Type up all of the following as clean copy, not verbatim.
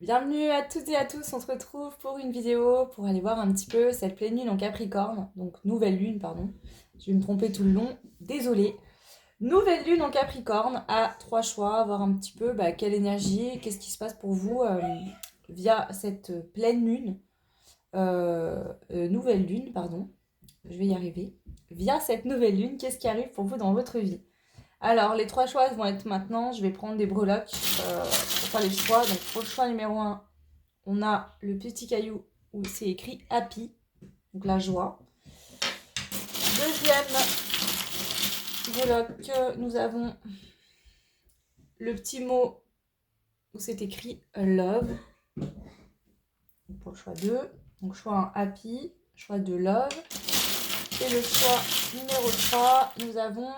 Bienvenue à toutes et à tous, on se retrouve pour une vidéo pour aller voir un petit peu cette pleine lune en Capricorne, donc nouvelle lune, pardon, je vais me tromper tout le long, désolée. Nouvelle lune en Capricorne, à trois choix, voir un petit peu quelle énergie, qu'est-ce qui se passe pour vous via cette pleine lune, nouvelle lune, pardon, je vais y arriver. Via cette nouvelle lune, qu'est-ce qui arrive pour vous dans votre vie? Alors, les trois choix vont être maintenant, je vais prendre des breloques pour faire les choix. Donc, pour le choix numéro un, on a le petit caillou où c'est écrit happy, donc la joie. Deuxième breloque, nous avons le petit mot où c'est écrit love. Pour le choix 2, donc choix 1 happy, choix 2 love. Et le choix numéro 3, nous avons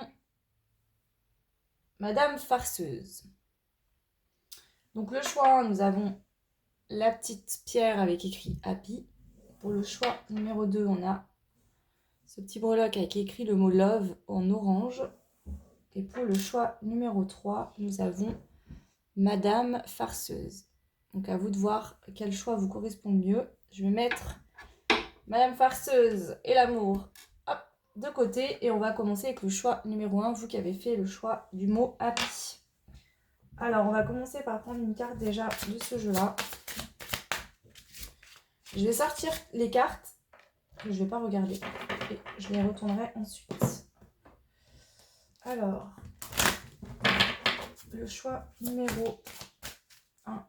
Madame Farceuse. Donc le choix 1, nous avons la petite pierre avec écrit happy. Pour le choix numéro 2, on a ce petit breloque avec écrit le mot love en orange. Et pour le choix numéro 3, nous avons Madame Farceuse. Donc à vous de voir quel choix vous correspond le mieux. Je vais mettre Madame Farceuse et l'amour de côté et on va commencer avec le choix numéro 1, vous qui avez fait le choix du mot happy. Alors on va commencer par prendre une carte déjà de ce jeu-là. Je vais sortir les cartes, je ne vais pas regarder et je les retournerai ensuite. Alors, le choix numéro 1.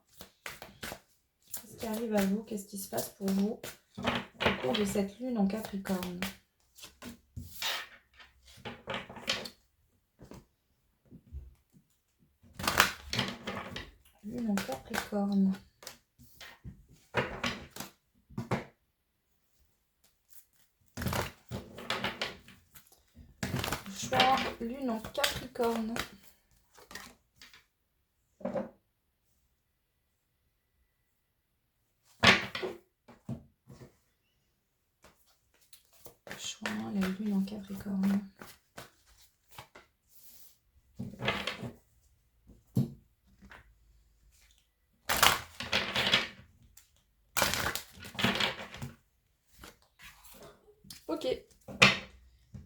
Qu'est-ce qui arrive à vous? Qu'est-ce qui se passe pour vous au cours de cette lune en Capricorne? Lune en Capricorne. Choix lune en Capricorne. Choix la lune en Capricorne. Ok.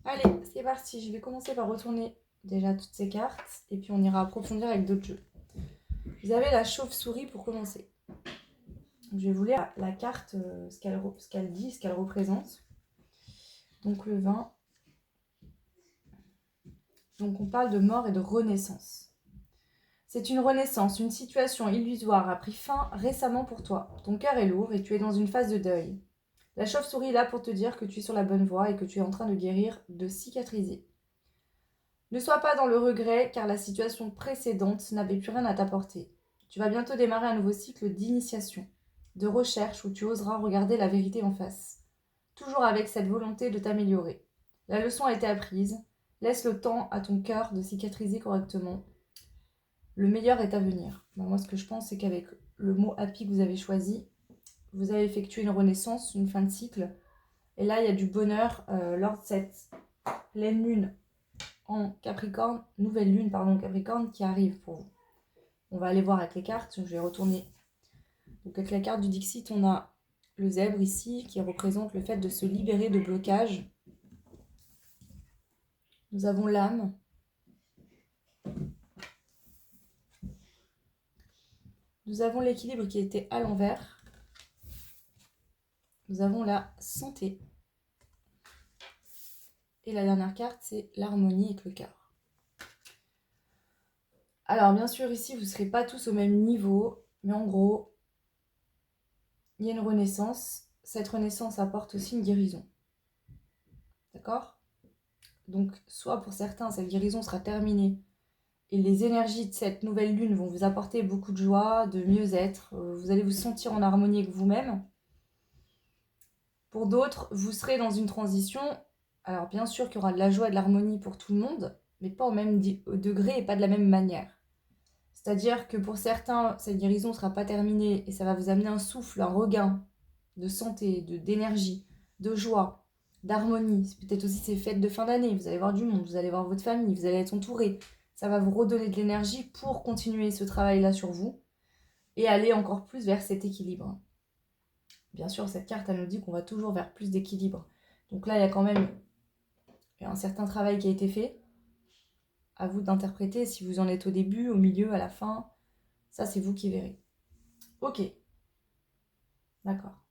Allez, c'est parti. Je vais commencer par retourner déjà toutes ces cartes et puis on ira approfondir avec d'autres jeux. Vous avez la chauve-souris pour commencer. Je vais vous lire la carte, ce qu'elle dit, ce qu'elle représente. Donc le 20. Donc on parle de mort et de renaissance. C'est une renaissance, une situation illusoire a pris fin récemment pour toi. Ton cœur est lourd et tu es dans une phase de deuil. La chauve-souris est là pour te dire que tu es sur la bonne voie et que tu es en train de guérir, de cicatriser. Ne sois pas dans le regret car la situation précédente n'avait plus rien à t'apporter. Tu vas bientôt démarrer un nouveau cycle d'initiation, de recherche où tu oseras regarder la vérité en face. Toujours avec cette volonté de t'améliorer. La leçon a été apprise. Laisse le temps à ton cœur de cicatriser correctement. Le meilleur est à venir. Moi, ce que je pense, c'est qu'avec le mot happy que vous avez choisi, vous avez effectué une renaissance, une fin de cycle. Et là, il y a du bonheur lors de cette pleine lune en Capricorne, nouvelle lune, pardon, Capricorne, qui arrive pour vous. On va aller voir avec les cartes. Je vais retourner. Donc, avec la carte du Dixit, on a le zèbre ici, qui représente le fait de se libérer de blocages. Nous avons l'âme. Nous avons l'équilibre qui était à l'envers. Nous avons la santé. Et la dernière carte, c'est l'harmonie avec le cœur. Alors, bien sûr, ici, vous ne serez pas tous au même niveau. Mais en gros, il y a une renaissance. Cette renaissance apporte aussi une guérison. D'accord? Donc, soit pour certains, cette guérison sera terminée. Et les énergies de cette nouvelle lune vont vous apporter beaucoup de joie, de mieux-être. Vous allez vous sentir en harmonie avec vous-même. Pour d'autres, vous serez dans une transition. Alors bien sûr qu'il y aura de la joie et de l'harmonie pour tout le monde, mais pas au même degré et pas de la même manière. C'est-à-dire que pour certains, cette guérison ne sera pas terminée et ça va vous amener un souffle, un regain de santé, d'énergie, de joie, d'harmonie. C'est peut-être aussi ces fêtes de fin d'année. Vous allez voir du monde, vous allez voir votre famille, vous allez être entouré. Ça va vous redonner de l'énergie pour continuer ce travail-là sur vous. et aller encore plus vers cet équilibre. Bien sûr, cette carte, elle nous dit qu'on va toujours vers plus d'équilibre. Donc là, il y a quand même un certain travail qui a été fait. À vous d'interpréter si vous en êtes au début, au milieu, à la fin. Ça, c'est vous qui verrez. Ok. D'accord.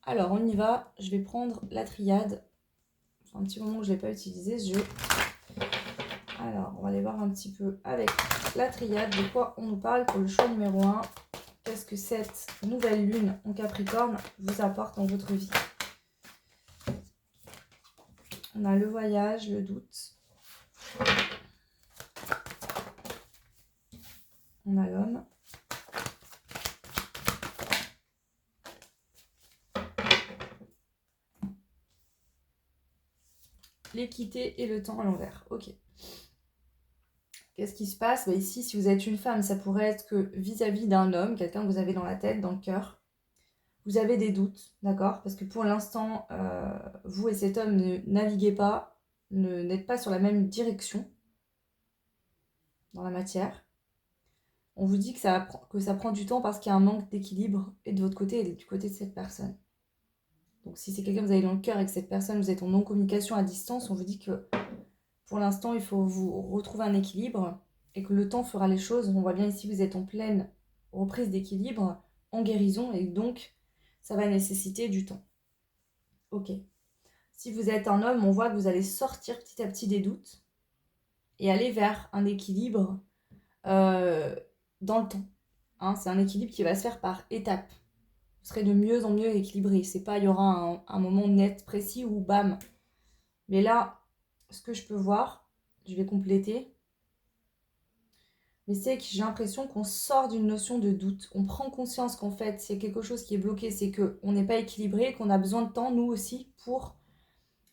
Alors, on y va. Je vais prendre la triade. C'est un petit moment que je ne l'ai pas utilisé ce jeu. Alors, on va aller voir un petit peu avec la triade de quoi on nous parle pour le choix numéro 1. Qu'est-ce que cette nouvelle lune en Capricorne vous apporte dans votre vie? On a le voyage, le doute. On a l'homme. L'équité et le temps à l'envers. Ok. Qu'est-ce qui se passe? Ici, si vous êtes une femme, ça pourrait être que vis-à-vis d'un homme, quelqu'un que vous avez dans la tête, dans le cœur, vous avez des doutes, d'accord? Parce que pour l'instant, vous et cet homme ne naviguez pas, n'êtes pas sur la même direction dans la matière. On vous dit que ça prend du temps parce qu'il y a un manque d'équilibre et de votre côté et du côté de cette personne. Donc si c'est quelqu'un que vous avez dans le cœur et que cette personne, vous êtes en non-communication à distance, on vous dit que pour l'instant, il faut vous retrouver un équilibre et que le temps fera les choses. On voit bien ici que vous êtes en pleine reprise d'équilibre, en guérison, et donc ça va nécessiter du temps. Ok. Si vous êtes un homme, on voit que vous allez sortir petit à petit des doutes et aller vers un équilibre dans le temps. Hein, c'est un équilibre qui va se faire par étapes. Vous serez de mieux en mieux équilibré. C'est pas, il y aura un moment net, précis où bam. Mais là, ce que je peux voir, je vais compléter. Mais c'est que j'ai l'impression qu'on sort d'une notion de doute. On prend conscience qu'en fait, c'est quelque chose qui est bloqué, c'est qu'on n'est pas équilibré, qu'on a besoin de temps, nous aussi, pour...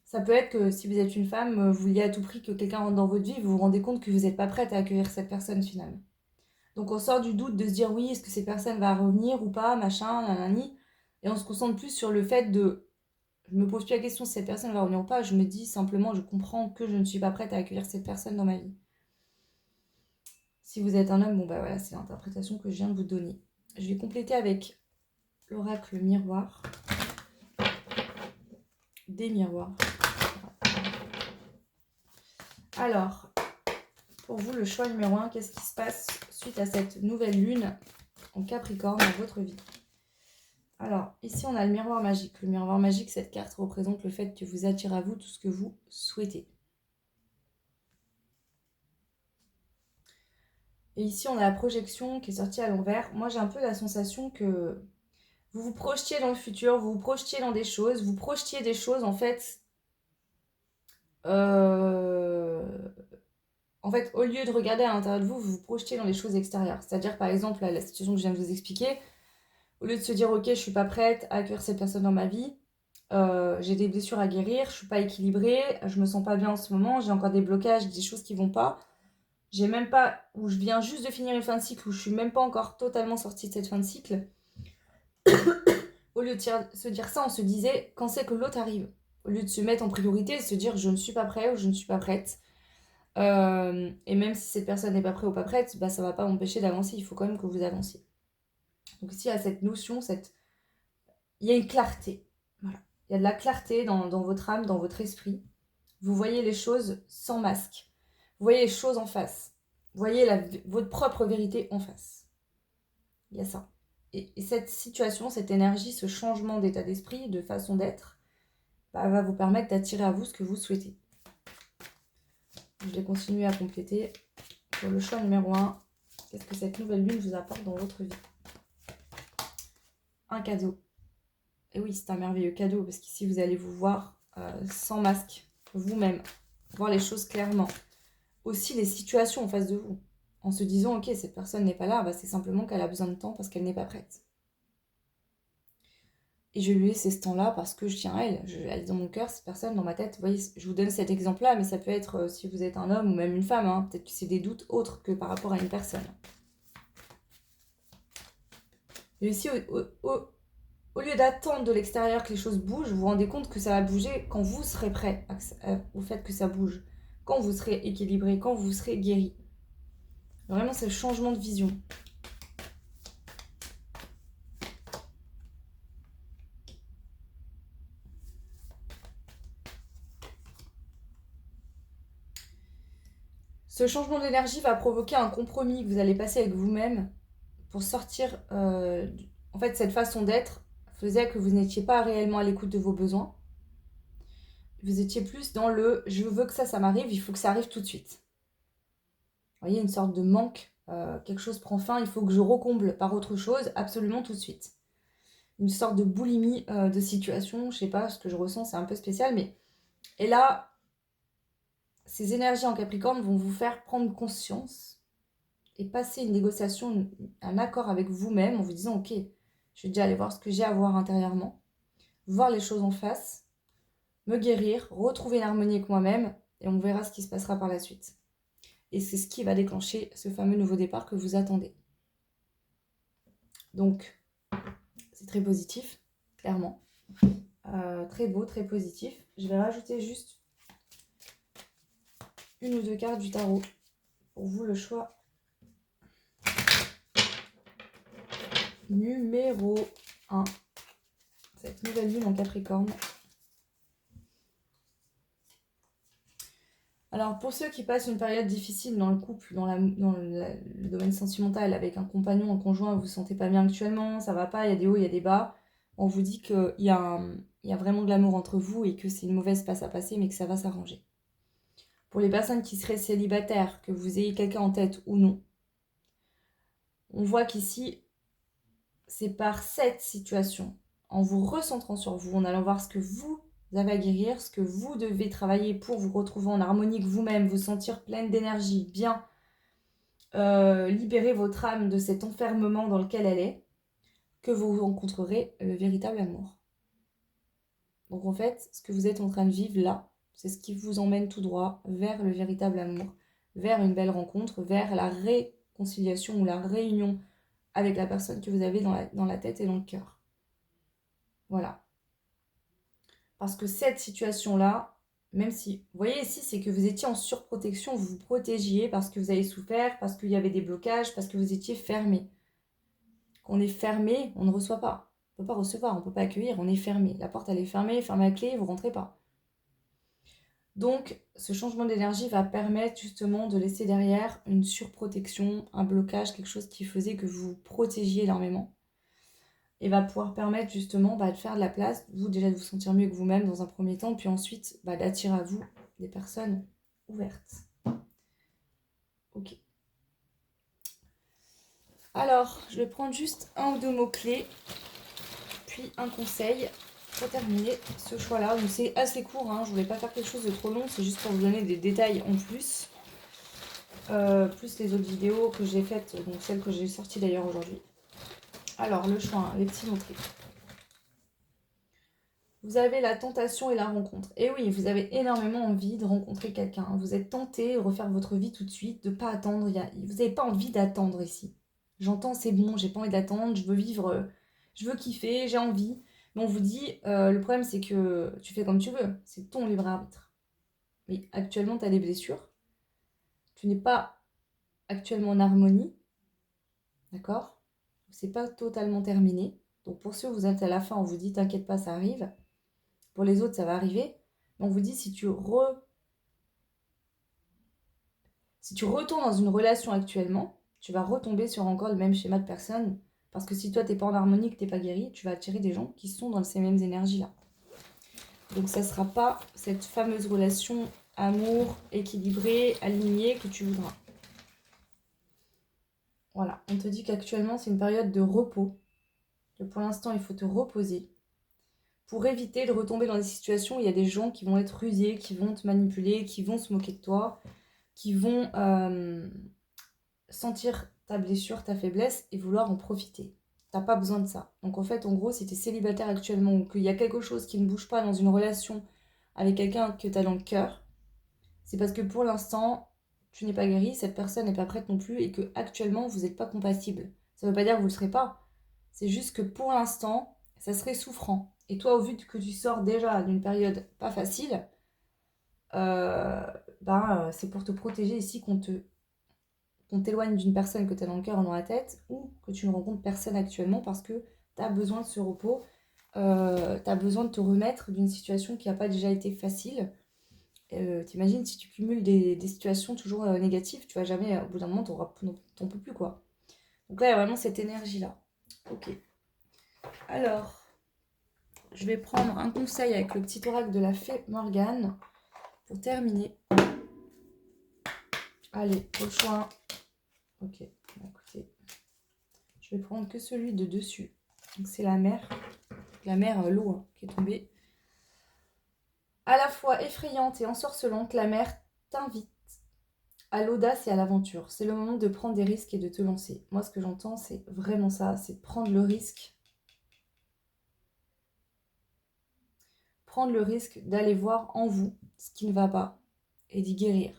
Ça peut être que si vous êtes une femme, vous vouliez à tout prix que quelqu'un rentre dans votre vie, vous vous rendez compte que vous n'êtes pas prête à accueillir cette personne finalement. Donc on sort du doute de se dire oui, est-ce que cette personne va revenir ou pas, machin, nanani. Et on se concentre plus sur le fait de... Je me pose plus la question si cette personne va revenir ou pas, je me dis simplement, je comprends que je ne suis pas prête à accueillir cette personne dans ma vie. Si vous êtes un homme, bon bah voilà, c'est l'interprétation que je viens de vous donner. Je vais compléter avec l'oracle miroir. Des miroirs. Alors, pour vous, le choix numéro 1, qu'est-ce qui se passe suite à cette nouvelle lune en Capricorne dans votre vie? Alors, ici, on a le miroir magique. Le miroir magique, cette carte représente le fait que vous attirez à vous tout ce que vous souhaitez. Et ici, on a la projection qui est sortie à l'envers. Moi, j'ai un peu la sensation que vous vous projetiez dans le futur, vous vous projetiez dans des choses, vous projetiez des choses, en fait, au lieu de regarder à l'intérieur de vous, vous vous projetez dans les choses extérieures. C'est-à-dire, par exemple, la situation que je viens de vous expliquer, au lieu de se dire, ok, je suis pas prête à accueillir cette personne dans ma vie, j'ai des blessures à guérir, je suis pas équilibrée, je me sens pas bien en ce moment, j'ai encore des blocages, des choses qui vont pas. J'ai même pas, ou je viens juste de finir une fin de cycle, où je suis même pas encore totalement sortie de cette fin de cycle. Au lieu de se dire ça, on se disait, quand c'est que l'autre arrive? Au lieu de se mettre en priorité, de se dire, je ne suis pas prêt ou je ne suis pas prête. Et même si cette personne n'est pas prête ou pas prête, bah, ça va pas m'empêcher d'avancer, il faut quand même que vous avanciez. Donc ici, il y a cette notion, il y a une clarté. Voilà. Il y a de la clarté dans votre âme, dans votre esprit. Vous voyez les choses sans masque. Vous voyez les choses en face. Vous voyez votre propre vérité en face. Il y a ça. Et cette situation, cette énergie, ce changement d'état d'esprit, de façon d'être, bah, va vous permettre d'attirer à vous ce que vous souhaitez. Je vais continuer à compléter. Pour le choix numéro 1, qu'est-ce que cette nouvelle lune vous apporte dans votre vie? Un cadeau. Et oui, c'est un merveilleux cadeau, parce qu'ici, vous allez vous voir sans masque, vous-même, voir les choses clairement. Aussi les situations en face de vous, en se disant, ok, cette personne n'est pas là, bah, c'est simplement qu'elle a besoin de temps parce qu'elle n'est pas prête. Et je lui laisse ce temps-là parce que je tiens à elle. Elle est dans mon cœur, cette personne, dans ma tête. Vous voyez, je vous donne cet exemple-là, mais ça peut être si vous êtes un homme ou même une femme. Hein, peut-être que c'est des doutes autres que par rapport à une personne. Et aussi, au lieu d'attendre de l'extérieur que les choses bougent, vous vous rendez compte que ça va bouger quand vous serez prêt au fait que ça bouge. Quand vous serez équilibré, quand vous serez guéri. Vraiment, c'est le changement de vision. Ce changement d'énergie va provoquer un compromis que vous allez passer avec vous-même pour sortir... En fait, cette façon d'être faisait que vous n'étiez pas réellement à l'écoute de vos besoins. Vous étiez plus dans le « je veux que ça m'arrive, il faut que ça arrive tout de suite ». Vous voyez, une sorte de manque, quelque chose prend fin, il faut que je recomble par autre chose absolument tout de suite. Une sorte de boulimie de situation, je sais pas, ce que je ressens, c'est un peu spécial, mais... Et là, ces énergies en Capricorne vont vous faire prendre conscience et passer une négociation, un accord avec vous-même en vous disant « Ok, je vais déjà aller voir ce que j'ai à voir intérieurement, voir les choses en face, me guérir, retrouver une harmonie avec moi-même et on verra ce qui se passera par la suite. » Et c'est ce qui va déclencher ce fameux nouveau départ que vous attendez. Donc, c'est très positif, clairement. Très beau, très positif. Je vais rajouter juste une ou deux cartes du tarot. Pour vous, le choix numéro 1. Cette nouvelle lune en Capricorne. Alors, pour ceux qui passent une période difficile dans le couple, dans le domaine sentimental, avec un compagnon, un conjoint, vous ne vous sentez pas bien actuellement, ça va pas, il y a des hauts, il y a des bas, on vous dit qu'il y a vraiment de l'amour entre vous et que c'est une mauvaise passe à passer, mais que ça va s'arranger. Pour les personnes qui seraient célibataires, que vous ayez quelqu'un en tête ou non, on voit qu'ici, c'est par cette situation, en vous recentrant sur vous, en allant voir ce que vous avez à guérir, ce que vous devez travailler pour vous retrouver en harmonie avec vous-même, vous sentir pleine d'énergie, bien, libérer votre âme de cet enfermement dans lequel elle est, que vous rencontrerez le véritable amour. Donc en fait, ce que vous êtes en train de vivre là, c'est ce qui vous emmène tout droit vers le véritable amour, vers une belle rencontre, vers la réconciliation ou la réunion avec la personne que vous avez dans la tête et dans le cœur. Voilà. Parce que cette situation-là, même si, vous voyez ici, c'est que vous étiez en surprotection, vous vous protégiez parce que vous avez souffert, parce qu'il y avait des blocages, parce que vous étiez fermé. Quand on est fermé, on ne reçoit pas. On ne peut pas recevoir, on ne peut pas accueillir, on est fermé. La porte, elle est fermée à clé, vous ne rentrez pas. Donc, ce changement d'énergie va permettre justement de laisser derrière une surprotection, un blocage, quelque chose qui faisait que vous vous protégiez énormément. Et va pouvoir permettre justement de faire de la place, vous déjà de vous sentir mieux que vous-même dans un premier temps, puis ensuite d'attirer à vous des personnes ouvertes. Ok. Alors, je vais prendre juste un ou deux mots-clés, puis un conseil pour terminer ce choix-là. Donc c'est assez court, hein, je voulais pas faire quelque chose de trop long, c'est juste pour vous donner des détails en plus. Plus les autres vidéos que j'ai faites, donc celles que j'ai sorties d'ailleurs aujourd'hui. Alors, le choix, les petits mots-clés. Vous avez la tentation et la rencontre. Et oui, vous avez énormément envie de rencontrer quelqu'un. Vous êtes tenté de refaire votre vie tout de suite, de ne pas attendre. Vous n'avez pas envie d'attendre ici. J'entends, c'est bon, j'ai pas envie d'attendre, je veux vivre, je veux kiffer, j'ai envie. Mais on vous dit, le problème c'est que tu fais comme tu veux. C'est ton libre arbitre. Mais actuellement, tu as des blessures. Tu n'es pas actuellement en harmonie. D'accord ? C'est pas totalement terminé. Donc pour ceux où vous êtes à la fin, on vous dit, t'inquiète pas, ça arrive. Pour les autres, ça va arriver. Mais on vous dit, si tu retournes dans une relation actuellement, tu vas retomber sur encore le même schéma de personne. Parce que si toi, t'es pas en harmonie, que t'es pas guéri, tu vas attirer des gens qui sont dans ces mêmes énergies-là. Donc ça sera pas cette fameuse relation amour, équilibrée, alignée que tu voudras. Voilà, on te dit qu'actuellement, c'est une période de repos. Que pour l'instant, il faut te reposer. Pour éviter de retomber dans des situations où il y a des gens qui vont être rusés, qui vont te manipuler, qui vont se moquer de toi, qui vont sentir ta blessure, ta faiblesse et vouloir en profiter. T'as pas besoin de ça. Donc en fait, en gros, si tu es célibataire actuellement ou qu'il y a quelque chose qui ne bouge pas dans une relation avec quelqu'un que tu as dans le cœur, c'est parce que pour l'instant, tu n'es pas guéri, cette personne n'est pas prête non plus et que actuellement vous n'êtes pas compatible. Ça ne veut pas dire que vous ne le serez pas. C'est juste que pour l'instant, ça serait souffrant. Et toi, au vu que tu sors déjà d'une période pas facile, c'est pour te protéger ici qu'on t'éloigne d'une personne que tu as dans le cœur ou dans la tête, ou que tu ne rencontres personne actuellement parce que tu as besoin de ce repos, tu as besoin de te remettre d'une situation qui n'a pas déjà été facile, T'imagines si tu cumules des situations toujours négatives, tu vas jamais, au bout d'un moment, t'en peux plus, quoi. Donc là, il y a vraiment cette énergie-là. Ok. Alors, je vais prendre un conseil avec le petit oracle de la fée Morgane pour terminer. Allez, au choix. Ok, écoutez, je vais prendre que celui de dessus. Donc c'est la mer, l'eau hein, qui est tombée. À la fois effrayante et ensorcelante, la mer t'invite à l'audace et à l'aventure. C'est le moment de prendre des risques et de te lancer. Moi, ce que j'entends, c'est vraiment ça, c'est de prendre le risque. Prendre le risque d'aller voir en vous ce qui ne va pas et d'y guérir.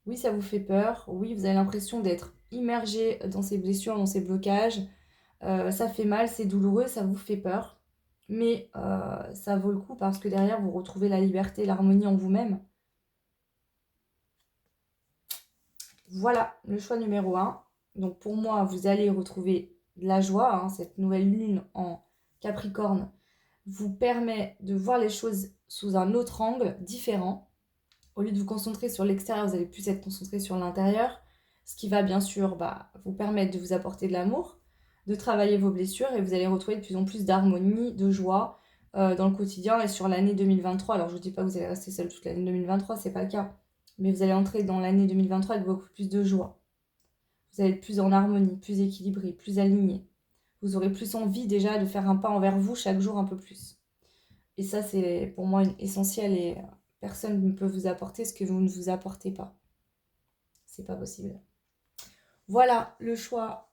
Oui, ça vous fait peur. Oui, vous avez l'impression d'être immergé dans ces blessures, dans ces blocages. Ça fait mal, c'est douloureux, ça vous fait peur. Mais ça vaut le coup parce que derrière, vous retrouvez la liberté, l'harmonie en vous-même. Voilà le choix numéro 1. Donc pour moi, vous allez retrouver de la joie. Hein, cette nouvelle lune en Capricorne vous permet de voir les choses sous un autre angle, différent. Au lieu de vous concentrer sur l'extérieur, vous allez plus être concentré sur l'intérieur. Ce qui va bien sûr vous permettre de vous apporter de l'amour, de travailler vos blessures et vous allez retrouver de plus en plus d'harmonie, de joie dans le quotidien et sur l'année 2023. Alors je ne vous dis pas que vous allez rester seul toute l'année 2023, c'est pas le cas. Mais vous allez entrer dans l'année 2023 avec beaucoup plus de joie. Vous allez être plus en harmonie, plus équilibré, plus aligné. Vous aurez plus envie déjà de faire un pas envers vous chaque jour un peu plus. Et ça, c'est pour moi essentiel et personne ne peut vous apporter ce que vous ne vous apportez pas. C'est pas possible. Voilà le choix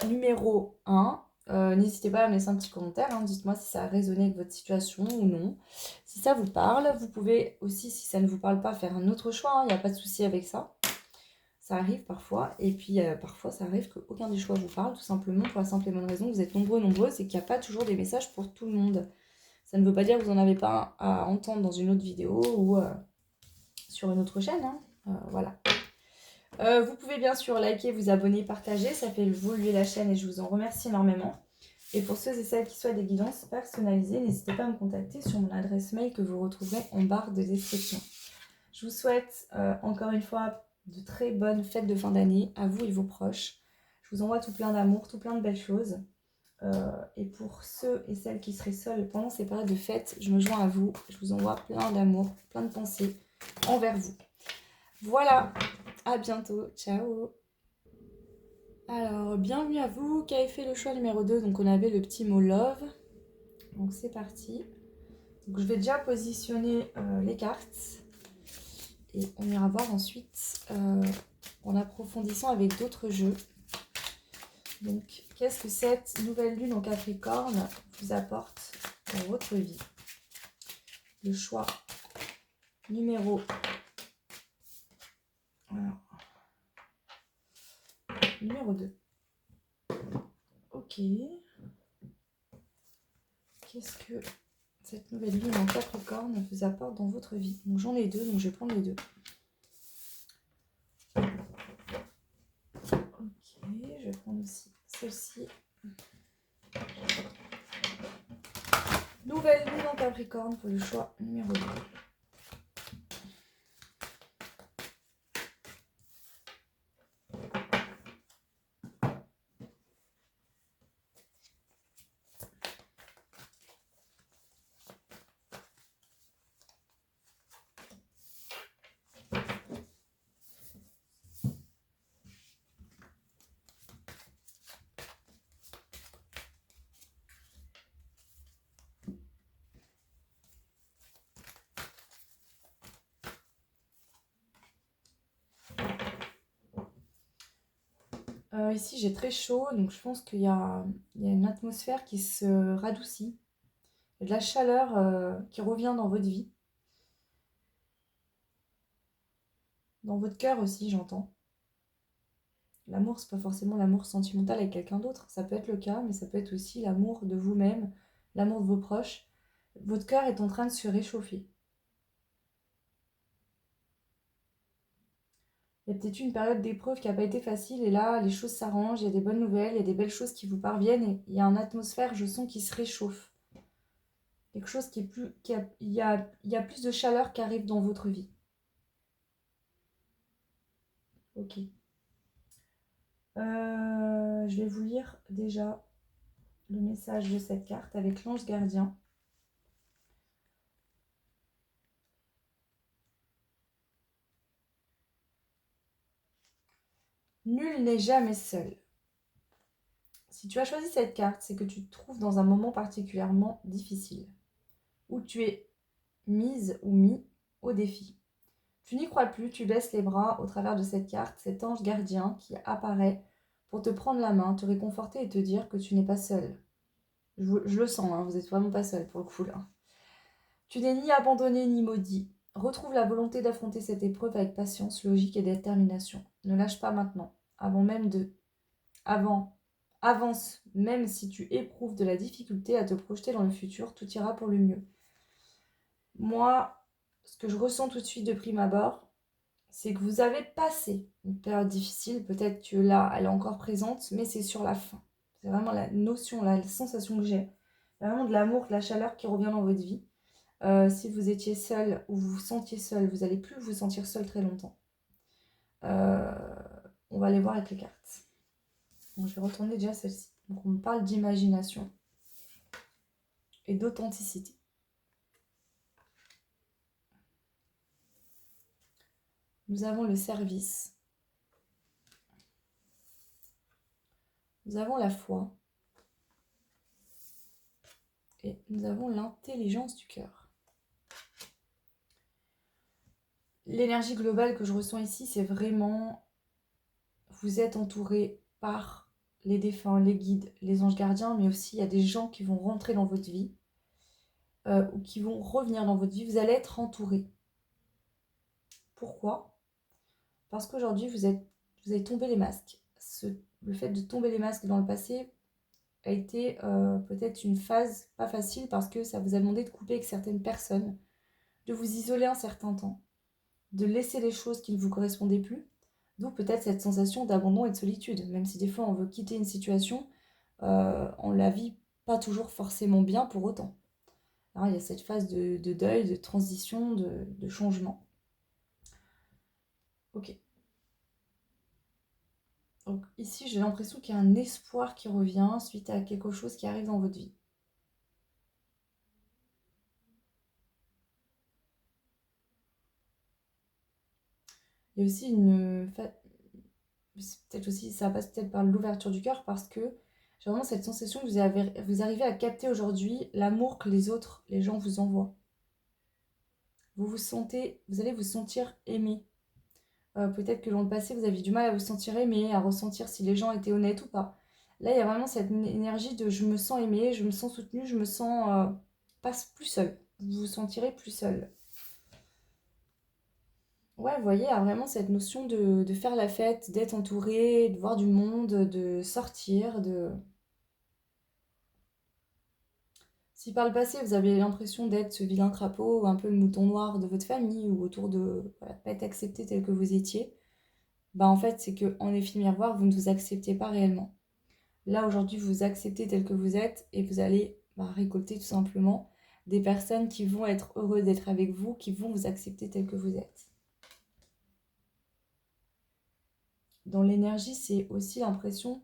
numéro 1. N'hésitez pas à me laisser un petit commentaire. Hein. Dites-moi si ça a résonné avec votre situation ou non. Si ça vous parle, vous pouvez aussi, si ça ne vous parle pas, faire un autre choix. Il n'y a pas de souci avec ça. Ça arrive parfois. Et puis parfois, ça arrive qu'aucun des choix vous parle, tout simplement pour la simple et bonne raison que vous êtes nombreuses et qu'il n'y a pas toujours des messages pour tout le monde. Ça ne veut pas dire que vous n'en avez pas à entendre dans une autre vidéo ou sur une autre chaîne. Hein. Voilà. Vous pouvez bien sûr liker, vous abonner, partager. Ça fait évoluer la chaîne et je vous en remercie énormément. Et pour ceux et celles qui souhaitent des guidances personnalisées, n'hésitez pas à me contacter sur mon adresse mail que vous retrouverez en barre de description. Je vous souhaite encore une fois de très bonnes fêtes de fin d'année à vous et vos proches. Je vous envoie tout plein d'amour, tout plein de belles choses. Et pour ceux et celles qui seraient seuls pendant ces périodes de fête, je me joins à vous. Je vous envoie plein d'amour, plein de pensées envers vous. Voilà, à bientôt, ciao. Alors, bienvenue à vous qui avez fait le choix numéro 2. Donc on avait le petit mot love. Donc c'est parti. Donc je vais déjà positionner les cartes. Et on ira voir ensuite en approfondissant avec d'autres jeux. Donc, qu'est-ce que cette nouvelle lune en Capricorne vous apporte dans votre vie? Le choix numéro... Alors, numéro 2. Ok. Qu'est-ce que cette nouvelle lune en Capricorne vous apporte dans votre vie? Donc, j'en ai 2, donc je vais prendre les 2. Ok, je vais prendre aussi celle-ci. Nouvelle lune en Capricorne pour le choix numéro 2. Ici, j'ai très chaud, donc je pense qu'il y a une atmosphère qui se radoucit. Il y a de la chaleur qui revient dans votre vie. Dans votre cœur aussi, j'entends. L'amour, c'est pas forcément l'amour sentimental avec quelqu'un d'autre. Ça peut être le cas, mais ça peut être aussi l'amour de vous-même, l'amour de vos proches. Votre cœur est en train de se réchauffer. Il y a peut-être eu une période d'épreuve qui n'a pas été facile et là, les choses s'arrangent, il y a des bonnes nouvelles, il y a des belles choses qui vous parviennent et il y a une atmosphère, je sens, qui se réchauffe. Quelque chose qui est plus... il y a plus de chaleur qui arrive dans votre vie. Ok. Je vais vous lire déjà le message de cette carte avec l'ange gardien. Nul n'est jamais seul. Si tu as choisi cette carte, c'est que tu te trouves dans un moment particulièrement difficile, où tu es mise ou mis au défi. Tu n'y crois plus, tu baisses les bras au travers de cette carte, cet ange gardien qui apparaît pour te prendre la main, te réconforter et te dire que tu n'es pas seul. Je le sens, hein, vous n'êtes vraiment pas seul pour le coup là. Tu n'es ni abandonné ni maudit. Retrouve la volonté d'affronter cette épreuve avec patience, logique et détermination. Ne lâche pas maintenant. Avance, même si tu éprouves de la difficulté à te projeter dans le futur, tout ira pour le mieux. Moi, ce que je ressens tout de suite de prime abord, c'est que vous avez passé une période difficile. Peut-être que là, elle est encore présente, mais c'est sur la fin. C'est vraiment la notion, la sensation que j'ai. Vraiment de l'amour, de la chaleur qui revient dans votre vie. Si vous étiez seul ou vous vous sentiez seul, vous n'allez plus vous sentir seul très longtemps. On va aller voir avec les cartes. Donc, je vais retourner déjà celle-ci. Donc on me parle d'imagination et d'authenticité. Nous avons le service. Nous avons la foi. Et nous avons l'intelligence du cœur. L'énergie globale que je ressens ici, c'est vraiment... Vous êtes entouré par les défunts, les guides, les anges gardiens, mais aussi il y a des gens qui vont rentrer dans votre vie ou qui vont revenir dans votre vie. Vous allez être entouré. Pourquoi ? Parce qu'aujourd'hui, vous avez tombé les masques. Le fait de tomber les masques dans le passé a été peut-être une phase pas facile parce que ça vous a demandé de couper avec certaines personnes, de vous isoler un certain temps, de laisser les choses qui ne vous correspondaient plus. D'où peut-être cette sensation d'abandon et de solitude. Même si des fois on veut quitter une situation, on la vit pas toujours forcément bien pour autant. Alors, il y a cette phase de deuil, de transition, de changement. Ok. Donc ici, j'ai l'impression qu'il y a un espoir qui revient suite à quelque chose qui arrive dans votre vie. Il y a aussi peut-être aussi, ça passe peut-être par l'ouverture du cœur parce que j'ai vraiment cette sensation que vous arrivez à capter aujourd'hui l'amour que les gens vous envoient. Vous allez vous sentir aimé. Peut-être que dans le passé, vous aviez du mal à vous sentir aimé, à ressentir si les gens étaient honnêtes ou pas. Là, il y a vraiment cette énergie de je me sens aimé, je me sens soutenu, je me sens pas plus seul. Vous vous sentirez plus seul. Ouais, vous voyez, il y a vraiment cette notion de faire la fête, d'être entouré, de voir du monde, de sortir, de... Si par le passé, vous avez l'impression d'être ce vilain crapaud ou un peu le mouton noir de votre famille ou autour de voilà, pas être accepté tel que vous étiez, bah en fait, c'est qu'en effet miroir, vous ne vous acceptez pas réellement. Là, aujourd'hui, vous vous acceptez tel que vous êtes et vous allez récolter tout simplement des personnes qui vont être heureuses d'être avec vous, qui vont vous accepter tel que vous êtes. Dans l'énergie, c'est aussi l'impression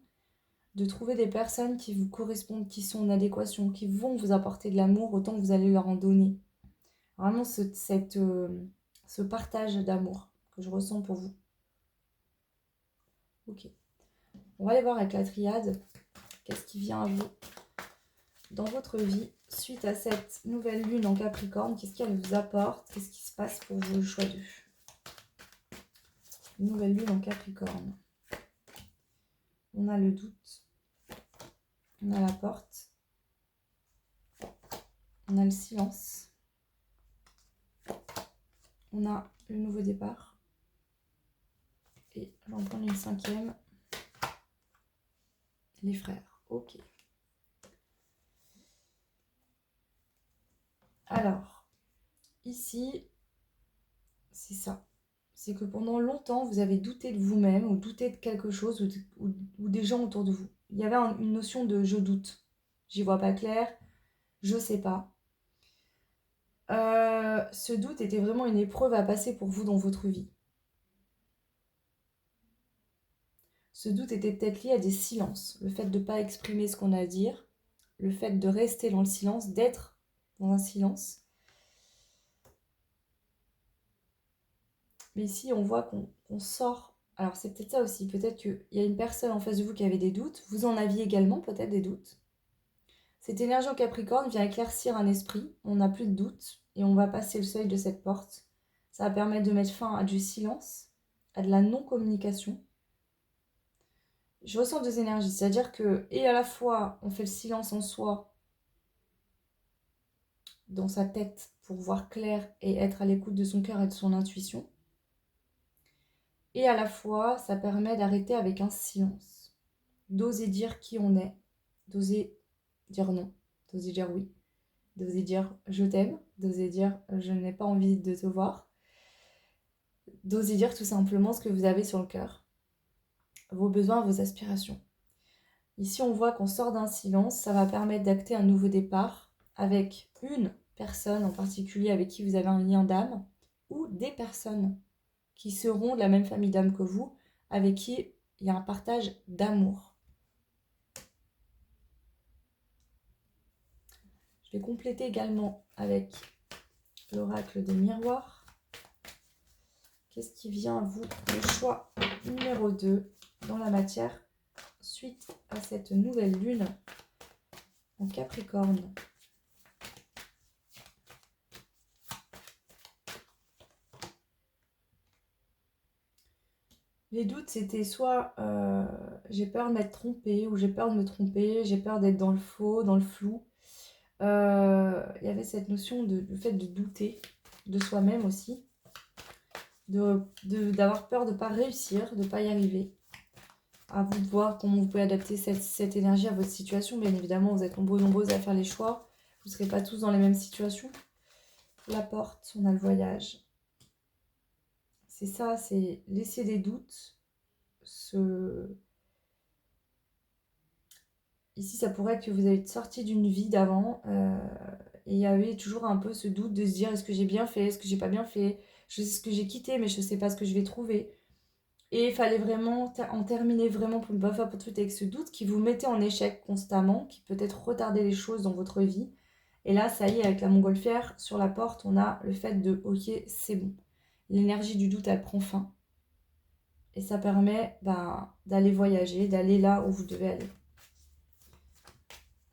de trouver des personnes qui vous correspondent, qui sont en adéquation, qui vont vous apporter de l'amour autant que vous allez leur en donner. Vraiment ce partage d'amour que je ressens pour vous. Ok. On va aller voir avec la triade. Qu'est-ce qui vient à vous dans votre vie suite à cette nouvelle lune en Capricorne? Qu'est-ce qu'elle vous apporte? Qu'est-ce qui se passe pour vous, le choix 2? Nouvelle lune en Capricorne. On a le doute. On a la porte. On a le silence. On a le nouveau départ. Et j'en prends une 5e. Les frères. Ok. Alors, ici, c'est ça. C'est que pendant longtemps, vous avez douté de vous-même ou douté de quelque chose ou des gens autour de vous. Il y avait une notion de « je doute ». J'y vois pas clair, je sais pas. Ce doute était vraiment une épreuve à passer pour vous dans votre vie. Ce doute était peut-être lié à des silences, le fait de ne pas exprimer ce qu'on a à dire, le fait de rester dans le silence, d'être dans un silence. Mais ici, on voit qu'on sort. Alors, c'est peut-être ça aussi. Peut-être qu'il y a une personne en face de vous qui avait des doutes. Vous en aviez également peut-être des doutes. Cette énergie au Capricorne vient éclaircir un esprit. On n'a plus de doutes et on va passer le seuil de cette porte. Ça va permettre de mettre fin à du silence, à de la non-communication. Je ressens deux énergies. C'est-à-dire que, et à la fois, on fait le silence en soi, dans sa tête, pour voir clair et être à l'écoute de son cœur et de son intuition. Et à la fois, ça permet d'arrêter avec un silence. D'oser dire qui on est, d'oser dire non, d'oser dire oui, d'oser dire je t'aime, d'oser dire je n'ai pas envie de te voir, d'oser dire tout simplement ce que vous avez sur le cœur, vos besoins, vos aspirations. Ici, on voit qu'on sort d'un silence, ça va permettre d'acter un nouveau départ avec une personne en particulier avec qui vous avez un lien d'âme ou des personnes qui seront de la même famille d'âme que vous, avec qui il y a un partage d'amour. Je vais compléter également avec l'oracle des miroirs. Qu'est-ce qui vient à vous? Le choix numéro 2 dans la matière suite à cette nouvelle lune en Capricorne. Les doutes, c'était soit j'ai peur de m'être trompée, ou j'ai peur de me tromper, j'ai peur d'être dans le faux, dans le flou. Il y avait cette notion le fait de douter de soi-même aussi, d'avoir peur de ne pas réussir, de ne pas y arriver. À vous de voir comment vous pouvez adapter cette énergie à votre situation. Bien évidemment, vous êtes nombreuses à faire les choix. Vous ne serez pas tous dans les mêmes situations. La porte, on a le voyage. C'est ça, c'est laisser des doutes. Ici, ça pourrait être que vous avez sorti d'une vie d'avant et il y avait toujours un peu ce doute de se dire est-ce que j'ai bien fait, est-ce que j'ai pas bien fait, je sais ce que j'ai quitté mais je sais pas ce que je vais trouver. Et il fallait vraiment en terminer vraiment pour ne pas faire pour tout avec ce doute qui vous mettait en échec constamment, qui peut-être retardait les choses dans votre vie. Et là, ça y est, avec la montgolfière, sur la porte, on a le fait de ok, c'est bon. L'énergie du doute, elle prend fin. Et ça permet d'aller voyager, d'aller là où vous devez aller.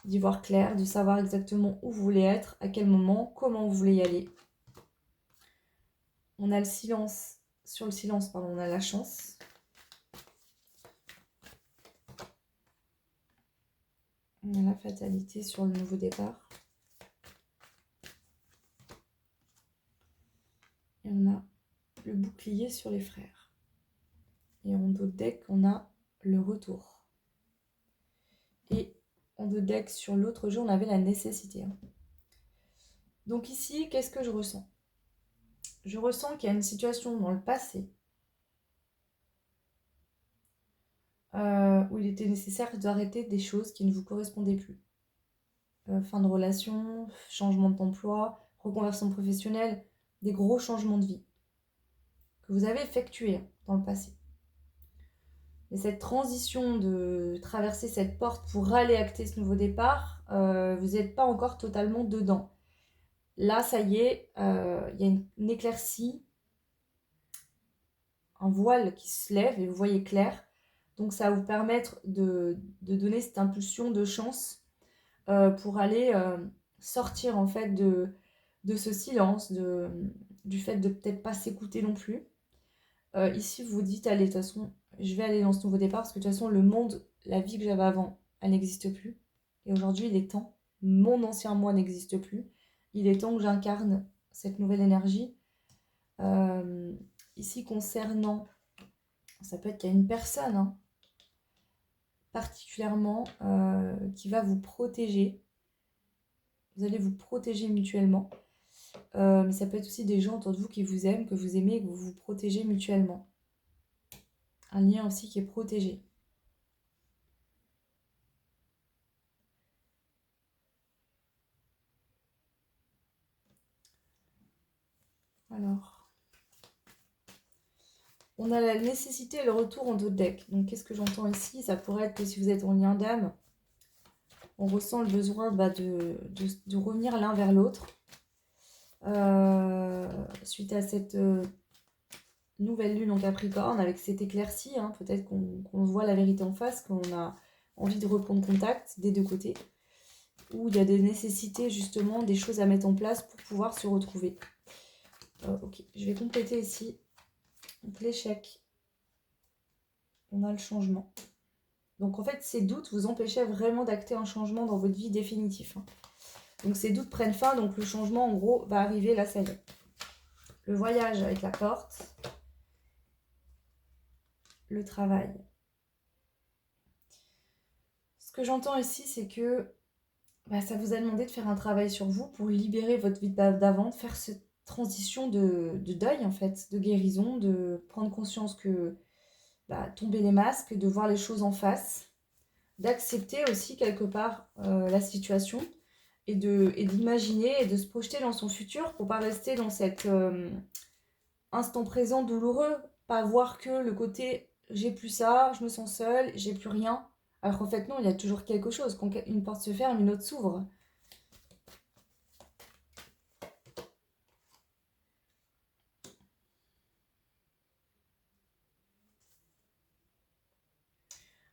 D'y voir clair, de savoir exactement où vous voulez être, à quel moment, comment vous voulez y aller. On a le silence, sur le silence, pardon, on a la chance. On a la fatalité sur le nouveau départ. Et on a le bouclier sur les frères. Et en dos de deck, on a le retour. Et en dos de deck, sur l'autre jeu, on avait la nécessité. Donc ici, qu'est-ce que je ressens? Je ressens qu'il y a une situation dans le passé où il était nécessaire d'arrêter des choses qui ne vous correspondaient plus. Fin de relation, changement d'emploi, reconversion professionnelle, des gros changements de vie que vous avez effectués dans le passé. Et cette transition de traverser cette porte pour aller acter ce nouveau départ, vous n'êtes pas encore totalement dedans. Là, ça y est, il y a une éclaircie, un voile qui se lève et vous voyez clair. Donc ça va vous permettre de donner cette impulsion de chance pour aller sortir en fait de ce silence, du fait de peut-être pas s'écouter non plus. Ici, vous vous dites, allez, de toute façon, je vais aller dans ce nouveau départ parce que de toute façon, le monde, la vie que j'avais avant, elle n'existe plus. Et aujourd'hui, il est temps. Mon ancien moi n'existe plus. Il est temps que j'incarne cette nouvelle énergie. Ici, concernant, ça peut être qu'il y a une personne particulièrement qui va vous protéger. Vous allez vous protéger mutuellement. Mais ça peut être aussi des gens autour de vous qui vous aiment, que vous aimez et que vous vous protégez mutuellement. Un lien aussi qui est protégé. Alors, on a la nécessité et le retour en dos de deck. Donc, qu'est-ce que j'entends ici? Ça pourrait être que si vous êtes en lien d'âme, on ressent le besoin de revenir l'un vers l'autre. Suite à cette nouvelle lune en Capricorne, avec cette éclaircie, hein, peut-être qu'on voit la vérité en face, qu'on a envie de reprendre contact des deux côtés, où il y a des nécessités justement, des choses à mettre en place pour pouvoir se retrouver. Ok, je vais compléter ici. Donc l'échec, on a le changement. Donc en fait, ces doutes vous empêchaient vraiment d'acter un changement dans votre vie définitif. Hein. Donc ces doutes prennent fin, donc le changement en gros va arriver, là ça y est. Le voyage avec la porte. Le travail. Ce que j'entends ici, c'est que ça vous a demandé de faire un travail sur vous pour libérer votre vie d'avant, de faire cette transition de deuil en fait, de guérison, de prendre conscience que tomber les masques, de voir les choses en face, d'accepter aussi quelque part la situation et d'imaginer et de se projeter dans son futur pour pas rester dans cet instant présent douloureux, pas voir que le côté j'ai plus ça, je me sens seule, j'ai plus rien. Alors qu'en fait non, il y a toujours quelque chose. Quand une porte se ferme, une autre s'ouvre.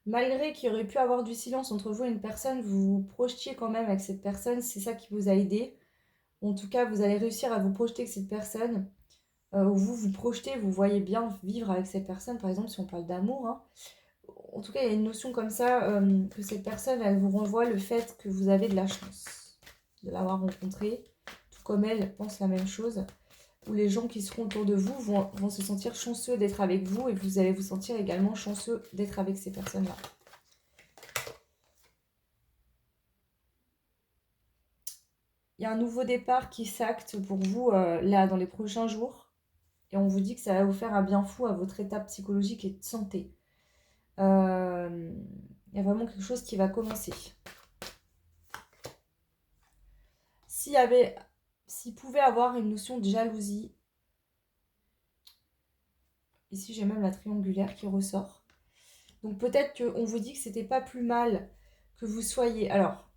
Malgré qu'il y aurait pu avoir du silence entre vous et une personne, vous vous projetiez quand même avec cette personne, c'est ça qui vous a aidé. En tout cas, vous allez réussir à vous projeter avec cette personne, ou vous vous projetez, vous voyez bien vivre avec cette personne, par exemple si on parle d'amour. Hein. En tout cas, il y a une notion comme ça, que cette personne, elle vous renvoie le fait que vous avez de la chance de l'avoir rencontrée, tout comme elle pense la même chose, où les gens qui seront autour de vous vont se sentir chanceux d'être avec vous et vous allez vous sentir également chanceux d'être avec ces personnes-là. Il y a un nouveau départ qui s'acte pour vous là dans les prochains jours et on vous dit que ça va vous faire un bien fou à votre état psychologique et de santé. Il y a vraiment quelque chose qui va commencer. S'il pouvait avoir une notion de jalousie, ici j'ai même la triangulaire qui ressort. Donc peut-être qu'on vous dit que c'était pas plus mal que vous soyez... Alors,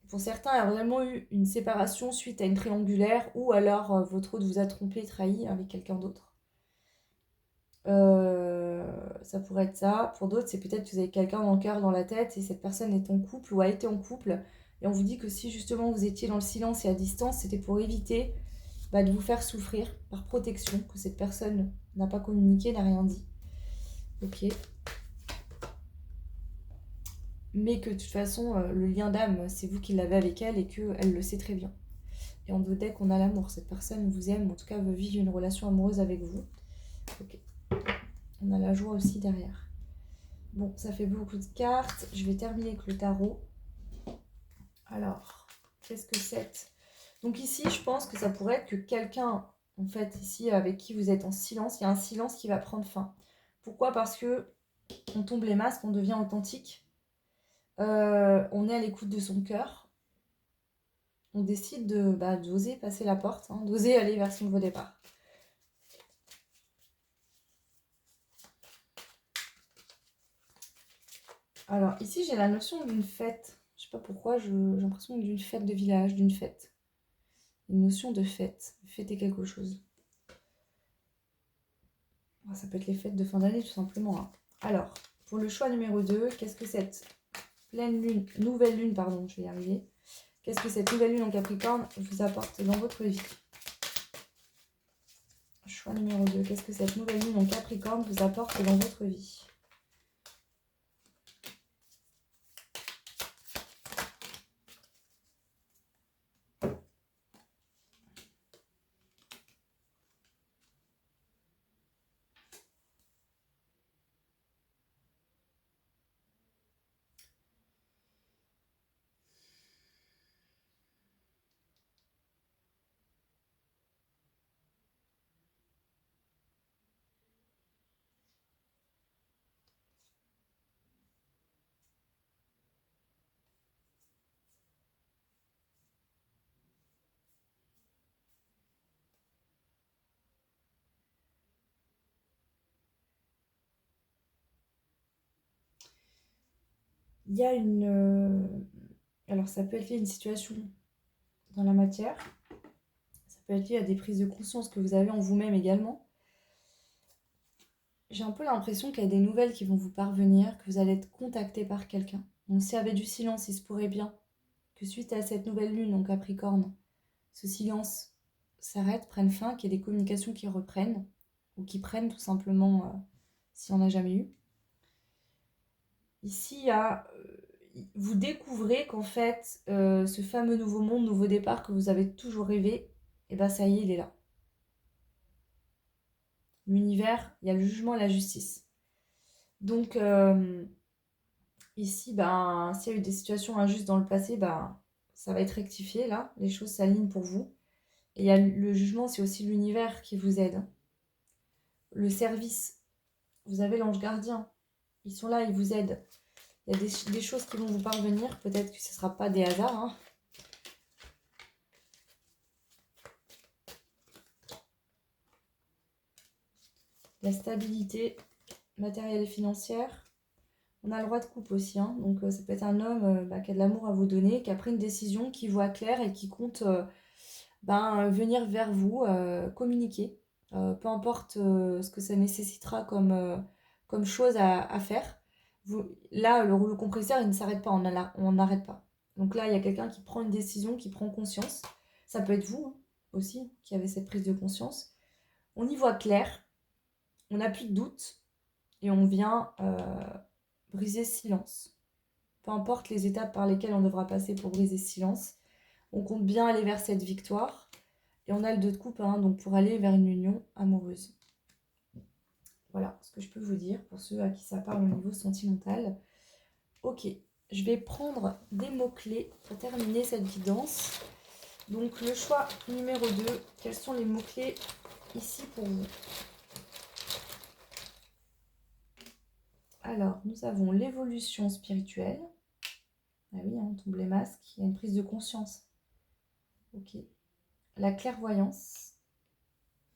pour certains, il y a vraiment eu une séparation suite à une triangulaire ou alors votre autre vous a trompé, trahi avec quelqu'un d'autre. Ça pourrait être ça. Pour d'autres, c'est peut-être que vous avez quelqu'un dans le cœur, dans la tête et cette personne est en couple ou a été en couple. Et on vous dit que si justement vous étiez dans le silence et à distance, c'était pour éviter de vous faire souffrir par protection, que cette personne n'a pas communiqué, n'a rien dit. Ok. Mais que de toute façon, le lien d'âme, c'est vous qui l'avez avec elle et qu'elle le sait très bien. Et en deux decks, on a l'amour. Cette personne vous aime, en tout cas veut vivre une relation amoureuse avec vous. Ok. On a la joie aussi derrière. Bon, ça fait beaucoup de cartes. Je vais terminer avec le tarot. Alors, qu'est-ce que c'est? Donc ici, je pense que ça pourrait être que quelqu'un, en fait, ici, avec qui vous êtes en silence, il y a un silence qui va prendre fin. Pourquoi? Parce que on tombe les masques, on devient authentique. On est à l'écoute de son cœur. On décide d'oser passer la porte, hein, d'oser aller vers son nouveau départ. Alors ici, j'ai la notion d'une fête. Je sais pas pourquoi, j'ai l'impression d'une fête de village, d'une fête. Une notion de fête. Fêter quelque chose. Ça peut être les fêtes de fin d'année, tout simplement. Hein. Alors, pour le choix numéro 2, qu'est-ce que cette nouvelle lune, pardon, je vais y arriver. Qu'est-ce que cette nouvelle lune en Capricorne vous apporte dans votre vie? Choix numéro 2, qu'est-ce que cette nouvelle lune en Capricorne vous apporte dans votre vie? Il y a une... alors ça peut être lié à une situation dans la matière. Ça peut être lié à des prises de conscience que vous avez en vous-même également. J'ai un peu l'impression qu'il y a des nouvelles qui vont vous parvenir, que vous allez être contacté par quelqu'un. Donc s'il y avait du silence, il se pourrait bien que suite à cette nouvelle lune en Capricorne, ce silence s'arrête, prenne fin, qu'il y ait des communications qui reprennent, ou qui prennent tout simplement s'il n'y en a jamais eu. Ici, il y a, vous découvrez qu'en fait, ce fameux nouveau monde, nouveau départ que vous avez toujours rêvé, et ben ça y est, il est là. L'univers, il y a le jugement et la justice. Donc, ici, ben, s'il y a eu des situations injustes dans le passé, ben, ça va être rectifié, là. Les choses s'alignent pour vous. Et il y a le jugement, c'est aussi l'univers qui vous aide. Le service, vous avez l'ange gardien. Ils sont là, ils vous aident. Il y a des choses qui vont vous parvenir. Peut-être que ce ne sera pas des hasards, hein. La stabilité matérielle et financière. On a le roi de coupe aussi, hein. Donc ça peut être un homme qui a de l'amour à vous donner, qui a pris une décision, qui voit clair et qui compte venir vers vous, communiquer. Peu importe ce que ça nécessitera comme chose à faire. Là, le rouleau compresseur, il ne s'arrête pas, on n'arrête pas. Donc là, il y a quelqu'un qui prend une décision, qui prend conscience. Ça peut être vous hein, aussi, qui avez cette prise de conscience. On y voit clair, on n'a plus de doute, et on vient briser ce silence. Peu importe les étapes par lesquelles on devra passer pour briser ce silence, on compte bien aller vers cette victoire. Et on a le 2 de coupe, hein, donc pour aller vers une union amoureuse. Voilà ce que je peux vous dire pour ceux à qui ça parle au niveau sentimental. Ok, je vais prendre des mots-clés pour terminer cette guidance. Donc le choix numéro 2, quels sont les mots-clés ici pour vous? Alors, nous avons l'évolution spirituelle. Ah oui, on tombe les masques, il y a une prise de conscience. Ok. La clairvoyance.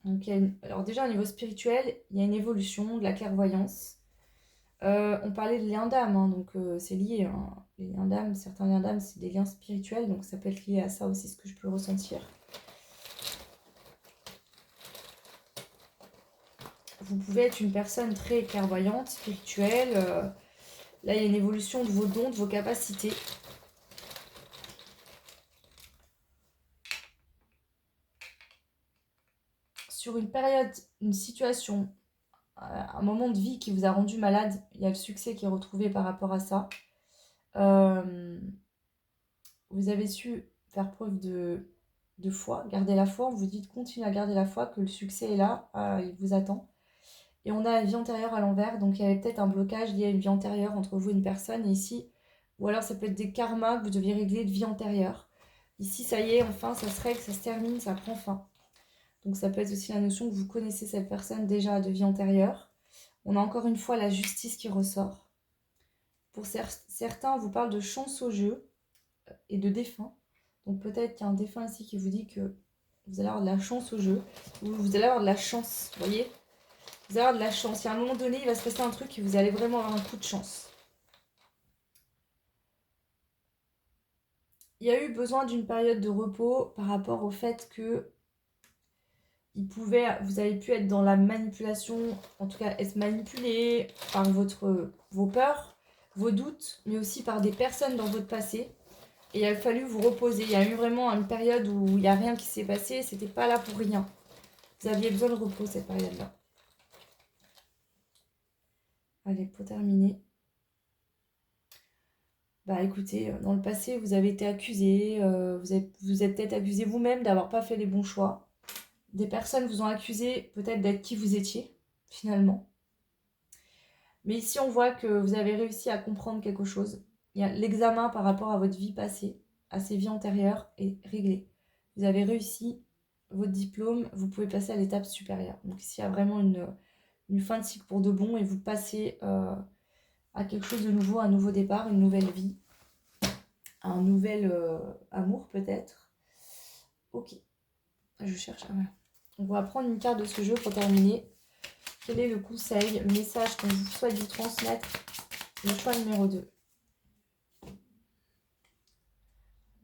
Donc, alors déjà au niveau spirituel, il y a une évolution de la clairvoyance. On parlait de liens d'âme, hein, donc c'est lié. Hein. Les liens d'âme, certains liens d'âme, c'est des liens spirituels, donc ça peut être lié à ça aussi, ce que je peux ressentir. Vous pouvez être une personne très clairvoyante, spirituelle. Là, il y a une évolution de vos dons, de vos capacités. Sur une période, une situation, un moment de vie qui vous a rendu malade, il y a le succès qui est retrouvé par rapport à ça. Vous avez su faire preuve de foi, garder la foi. On vous dit de continuer à garder la foi, que le succès est là, il vous attend. Et on a la vie antérieure à l'envers, donc il y avait peut-être un blocage lié à une vie antérieure entre vous et une personne. Et ici, ou alors ça peut être des karmas que vous deviez régler de vie antérieure. Ici, ça y est, enfin, ça se règle, ça se termine, ça prend fin. Donc ça peut être aussi la notion que vous connaissez cette personne déjà de vie antérieure. On a encore une fois la justice qui ressort. Pour certains, on vous parle de chance au jeu et de défunt. Donc peut-être qu'il y a un défunt ici qui vous dit que vous allez avoir de la chance au jeu, ou vous allez avoir de la chance, vous voyez? Vous allez avoir de la chance. Il y a un moment donné, il va se passer un truc et vous allez vraiment avoir un coup de chance. Il y a eu besoin d'une période de repos par rapport au fait que vous avez pu être dans la manipulation, en tout cas être manipulé par vos peurs, vos doutes, mais aussi par des personnes dans votre passé. Et il a fallu vous reposer. Il y a eu vraiment une période où il n'y a rien qui s'est passé. C'était pas là pour rien. Vous aviez besoin de repos cette période-là. Allez, pour terminer. Bah écoutez, dans le passé, vous avez été accusé. Vous êtes peut-être accusé vous-même d'avoir pas fait les bons choix. Des personnes vous ont accusé peut-être d'être qui vous étiez, finalement. Mais ici, on voit que vous avez réussi à comprendre quelque chose. Il y a l'examen par rapport à votre vie passée, à ces vies antérieures, est réglé. Vous avez réussi votre diplôme, vous pouvez passer à l'étape supérieure. Donc ici, il y a vraiment une fin de cycle pour de bon et vous passez à quelque chose de nouveau, un nouveau départ, une nouvelle vie, un nouvel amour peut-être. Ok, je cherche. On va prendre une carte de ce jeu pour terminer. Quel est le conseil, le message qu'on vous souhaite vous transmettre? Le choix numéro 2.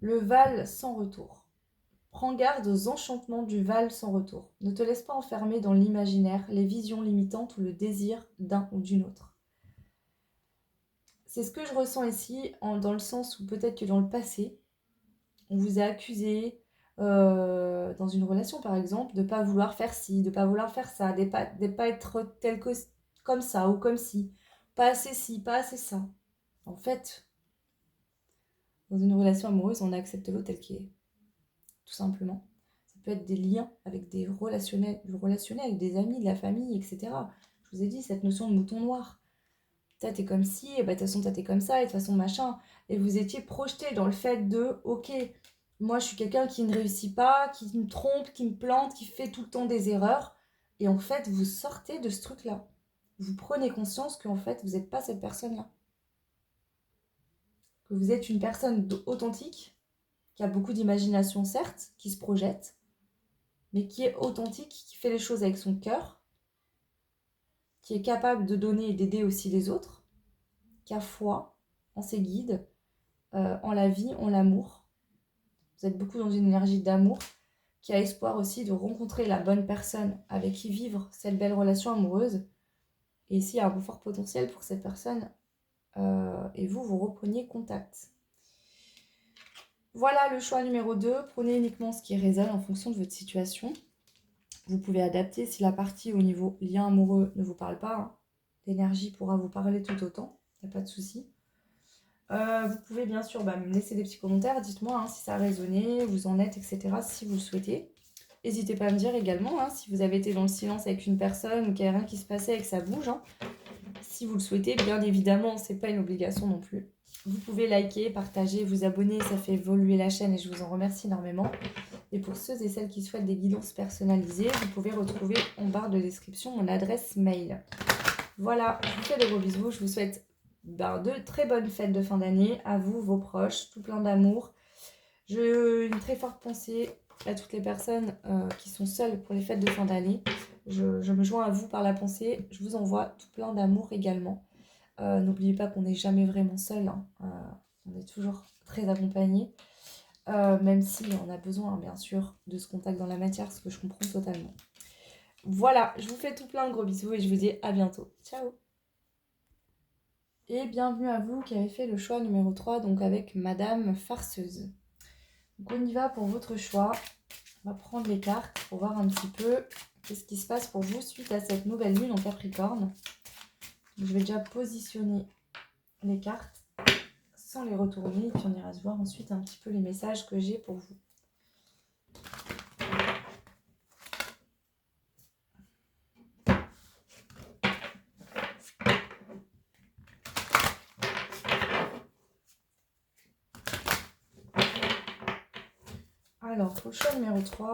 Le Val sans retour. Prends garde aux enchantements du Val sans retour. Ne te laisse pas enfermer dans l'imaginaire, les visions limitantes ou le désir d'un ou d'une autre. C'est ce que je ressens ici, dans le sens où peut-être que dans le passé, on vous a accusé, dans une relation par exemple, de ne pas vouloir faire ci, de ne pas vouloir faire ça, de ne pas être tel que comme ça ou comme ci, pas assez ci, pas assez ça. En fait, dans une relation amoureuse, on accepte l'autre tel qu'il est, tout simplement. Ça peut être des liens avec du relationnel, des amis, de la famille, etc. Je vous ai dit, cette notion de mouton noir. Toi, t'es comme ci, et bah, de toute façon, toi, t'es comme ça, et de toute façon, machin. Et vous étiez projeté dans le fait de, ok, moi, je suis quelqu'un qui ne réussit pas, qui me trompe, qui me plante, qui fait tout le temps des erreurs. Et en fait, vous sortez de ce truc-là. Vous prenez conscience qu'en fait, vous n'êtes pas cette personne-là. Que vous êtes une personne authentique, qui a beaucoup d'imagination, certes, qui se projette, mais qui est authentique, qui fait les choses avec son cœur, qui est capable de donner et d'aider aussi les autres, qui a foi en ses guides, en la vie, en l'amour. Vous êtes beaucoup dans une énergie d'amour, qui a espoir aussi de rencontrer la bonne personne avec qui vivre cette belle relation amoureuse. Et ici, il y a un fort potentiel pour cette personne. Et vous repreniez contact. Voilà le choix numéro 2. Prenez uniquement ce qui résonne en fonction de votre situation. Vous pouvez adapter si la partie au niveau lien amoureux ne vous parle pas. Hein. L'énergie pourra vous parler tout autant. Il n'y a pas de souci. Vous pouvez bien sûr me laisser des petits commentaires. Dites-moi si ça a résonné, vous en êtes, etc. si vous le souhaitez. N'hésitez pas à me dire également si vous avez été dans le silence avec une personne ou qu'il n'y a rien qui se passait et que ça bouge. Si vous le souhaitez, bien évidemment, c'est pas une obligation non plus. Vous pouvez liker, partager, vous abonner, ça fait évoluer la chaîne et je vous en remercie énormément. Et pour ceux et celles qui souhaitent des guidances personnalisées, vous pouvez retrouver en barre de description mon adresse mail. Voilà, je vous fais de gros bisous, je vous souhaite de très bonnes fêtes de fin d'année à vous, vos proches, tout plein d'amour. Une très forte pensée à toutes les personnes qui sont seules pour les fêtes de fin d'année. Je me joins à vous par la pensée, je vous envoie tout plein d'amour également. N'oubliez pas qu'on n'est jamais vraiment seul, hein. On est toujours très accompagné, même si on a besoin bien sûr de ce contact dans la matière, ce que je comprends totalement. Voilà, je vous fais tout plein de gros bisous et je vous dis à bientôt. Ciao. Et bienvenue à vous qui avez fait le choix numéro 3, donc avec Madame Farceuse. Donc on y va pour votre choix. On va prendre les cartes pour voir un petit peu qu'est-ce qui se passe pour vous suite à cette nouvelle lune en Capricorne. Donc, je vais déjà positionner les cartes sans les retourner et puis on ira se voir ensuite un petit peu les messages que j'ai pour vous. Alors, pour le choix numéro 3,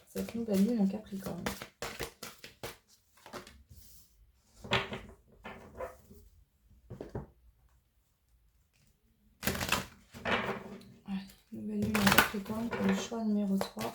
cette nouvelle lune en Capricorne. Allez, nouvelle lune en Capricorne pour le choix numéro 3.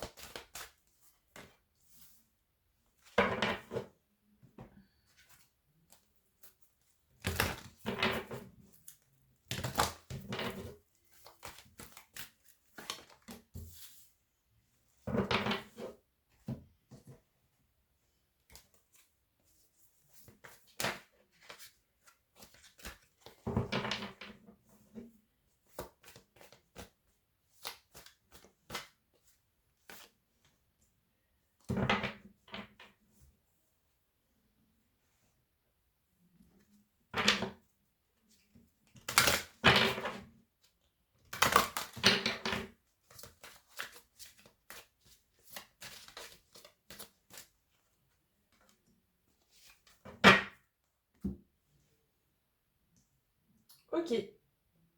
Ok,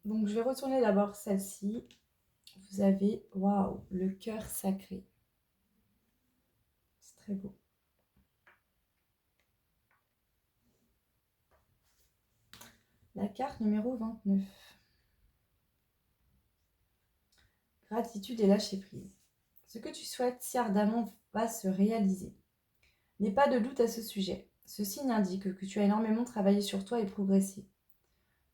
donc je vais retourner d'abord celle-ci. Vous avez, waouh, le cœur sacré. C'est très beau. La carte numéro 29. Gratitude et lâcher prise. Ce que tu souhaites si ardemment va se réaliser. N'aie pas de doute à ce sujet. Ce signe indique que tu as énormément travaillé sur toi et progressé.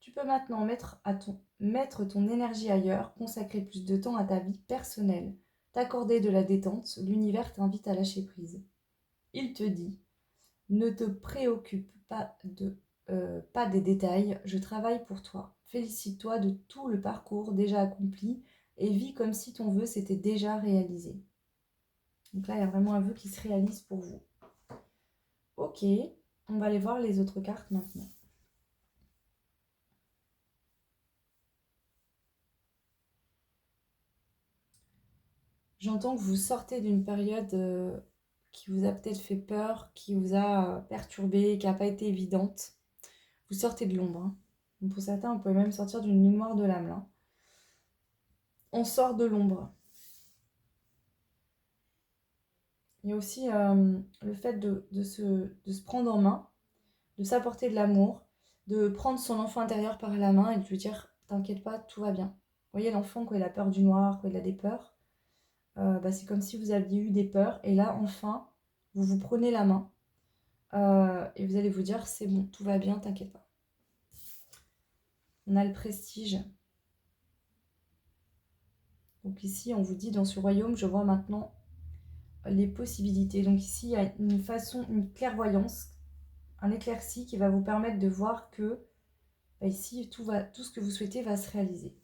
Tu peux maintenant mettre ton énergie ailleurs, consacrer plus de temps à ta vie personnelle, t'accorder de la détente, l'univers t'invite à lâcher prise. Il te dit, ne te préoccupe pas des détails, je travaille pour toi. Félicite-toi de tout le parcours déjà accompli et vis comme si ton vœu s'était déjà réalisé. Donc là, il y a vraiment un vœu qui se réalise pour vous. Ok, on va aller voir les autres cartes maintenant. J'entends que vous sortez d'une période qui vous a peut-être fait peur, qui vous a perturbé, qui n'a pas été évidente. Vous sortez de l'ombre. Hein. Donc pour certains, vous pouvez même sortir d'une nuit noire de l'âme. Là. On sort de l'ombre. Il y a aussi le fait de se prendre en main, de s'apporter de l'amour, de prendre son enfant intérieur par la main et de lui dire « T'inquiète pas, tout va bien ». Vous voyez l'enfant, quand il a peur du noir, quand il a des peurs, c'est comme si vous aviez eu des peurs. Et là, enfin, vous vous prenez la main et vous allez vous dire « C'est bon, tout va bien, t'inquiète pas ». On a le prestige. Donc ici, on vous dit dans ce royaume, je vois maintenant les possibilités. Donc ici, il y a une clairvoyance, un éclairci qui va vous permettre de voir que ici, tout ce que vous souhaitez va se réaliser.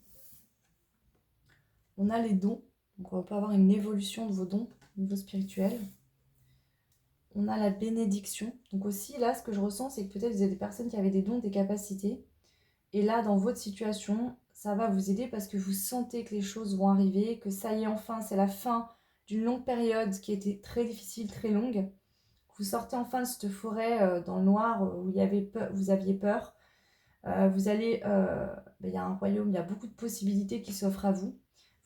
On a les dons, donc on peut avoir une évolution de vos dons au niveau spirituel. On a la bénédiction. Donc aussi, là, ce que je ressens, c'est que peut-être vous avez des personnes qui avaient des dons, des capacités. Et là, dans votre situation, ça va vous aider parce que vous sentez que les choses vont arriver, que ça y est, enfin, c'est la fin d'une longue période qui était très difficile, très longue. Vous sortez enfin de cette forêt dans le noir où vous aviez peur. Vous allez, il y a un royaume, il y a beaucoup de possibilités qui s'offrent à vous.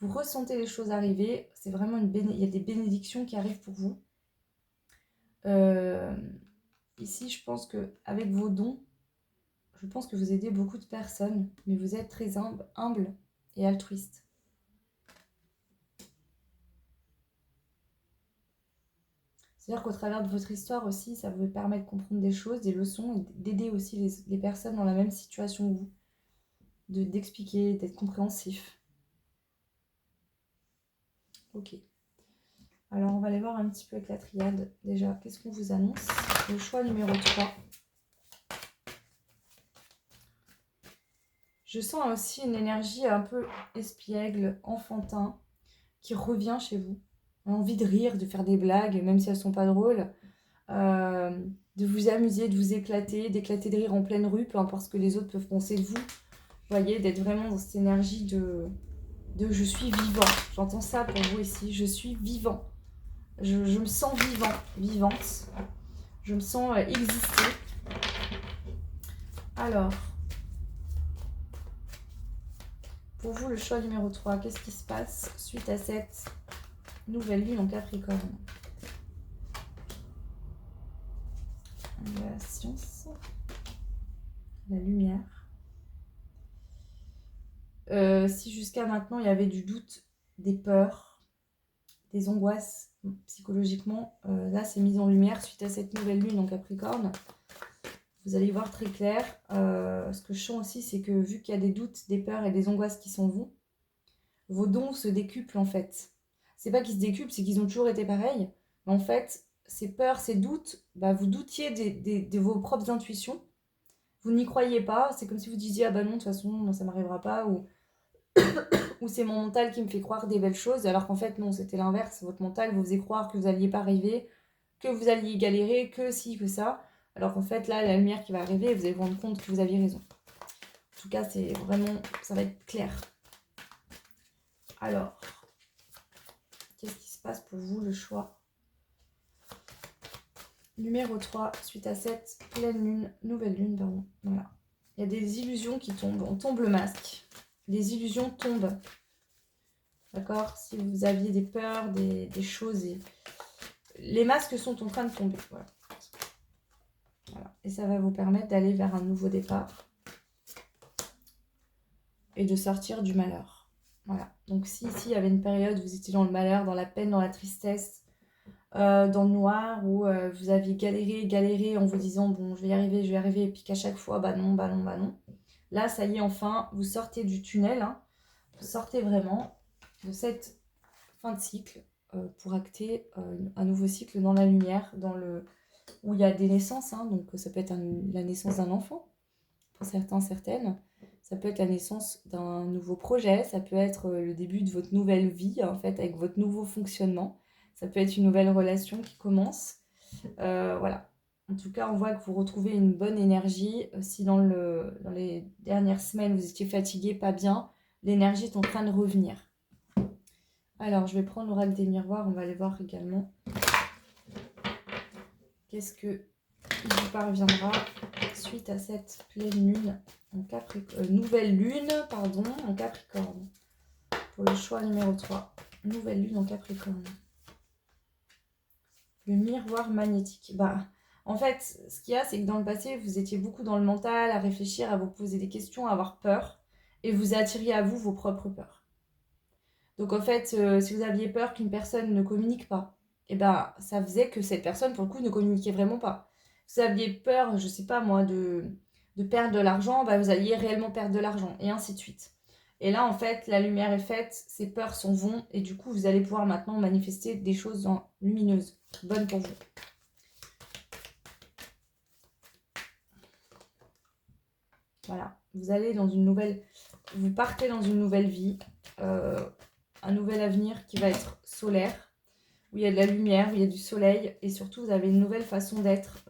Vous ressentez les choses arriver. C'est vraiment il y a des bénédictions qui arrivent pour vous. Ici, je pense qu'avec vos dons, je pense que vous aidez beaucoup de personnes, mais vous êtes très humble et altruiste. C'est-à-dire qu'au travers de votre histoire aussi, ça vous permet de comprendre des choses, des leçons, et d'aider aussi les personnes dans la même situation que vous. D'expliquer, d'être compréhensif. Ok. Alors, on va aller voir un petit peu avec la triade. Déjà, qu'est-ce qu'on vous annonce? Le choix numéro 3. Je sens aussi une énergie un peu espiègle, enfantin, qui revient chez vous. Envie de rire, de faire des blagues, même si elles ne sont pas drôles. De vous amuser, de vous éclater, d'éclater de rire en pleine rue, peu importe ce que les autres peuvent penser de vous. Vous voyez, d'être vraiment dans cette énergie de je suis vivant. J'entends ça pour vous ici. Je suis vivant. Je me sens vivante. Je me sens exister. Alors, pour vous, le choix numéro 3, qu'est-ce qui se passe suite à cette nouvelle lune en Capricorne? La science, la lumière. Si jusqu'à maintenant, il y avait du doute, des peurs, des angoisses psychologiquement, là, c'est mis en lumière suite à cette nouvelle lune en Capricorne. Vous allez y voir très clair. Ce que je sens aussi, c'est que vu qu'il y a des doutes, des peurs et des angoisses qui s'en vont, vos dons se décuplent en fait. C'est pas qu'ils se décuplent, c'est qu'ils ont toujours été pareils. Mais en fait, ces peurs, ces doutes, vous doutiez de vos propres intuitions. Vous n'y croyez pas. C'est comme si vous disiez « Ah bah non, de toute façon, non, ça m'arrivera pas » ou c'est mon mental qui me fait croire des belles choses, alors qu'en fait, non, c'était l'inverse. Votre mental vous faisait croire que vous n'alliez pas arriver, que vous alliez galérer, que ci, que ça. Alors qu'en fait, là, la lumière qui va arriver, vous allez vous rendre compte que vous aviez raison. En tout cas, c'est vraiment, ça va être clair. Alors, qu'est-ce qui se passe pour vous, le choix numéro 3, suite à cette pleine lune, nouvelle lune, pardon. Voilà. Il y a des illusions qui tombent. On tombe le masque. Les illusions tombent. D'accord? Si vous aviez des peurs, des choses, les masques sont en train de tomber. Voilà. Voilà. Et ça va vous permettre d'aller vers un nouveau départ et de sortir du malheur. Voilà. Donc si ici il y avait une période où vous étiez dans le malheur, dans la peine, dans la tristesse, dans le noir, où vous aviez galéré en vous disant bon je vais y arriver, et puis qu'à chaque fois bah non, Là, ça y est, enfin, vous sortez du tunnel. Hein. Vous sortez vraiment de cette fin de cycle pour acter un nouveau cycle dans la lumière, où il y a des naissances. Hein. Donc, ça peut être la naissance d'un enfant, pour certains, certaines. Ça peut être la naissance d'un nouveau projet. Ça peut être le début de votre nouvelle vie, en fait, avec votre nouveau fonctionnement. Ça peut être une nouvelle relation qui commence. Voilà. En tout cas, on voit que vous retrouvez une bonne énergie. Si dans les dernières semaines, vous étiez fatigué, pas bien, l'énergie est en train de revenir. Alors, je vais prendre l'oracle des miroirs. On va aller voir également. Qu'est-ce que il vous parviendra suite à cette pleine lune en Capricorne, nouvelle lune, pardon, en Capricorne. Pour le choix numéro 3. Nouvelle lune en Capricorne. Le miroir magnétique. En fait, ce qu'il y a, c'est que dans le passé, vous étiez beaucoup dans le mental, à réfléchir, à vous poser des questions, à avoir peur. Et vous attiriez à vous vos propres peurs. Donc en fait, si vous aviez peur qu'une personne ne communique pas, ça faisait que cette personne, pour le coup, ne communiquait vraiment pas. Si vous aviez peur, je sais pas moi, de perdre de l'argent, vous alliez réellement perdre de l'argent, et ainsi de suite. Et là, en fait, la lumière est faite, ces peurs s'en vont, et du coup, vous allez pouvoir maintenant manifester des choses lumineuses, bonnes pour vous. Voilà, vous partez dans une nouvelle vie, un nouvel avenir qui va être solaire, où il y a de la lumière, où il y a du soleil, et surtout vous avez une nouvelle façon d'être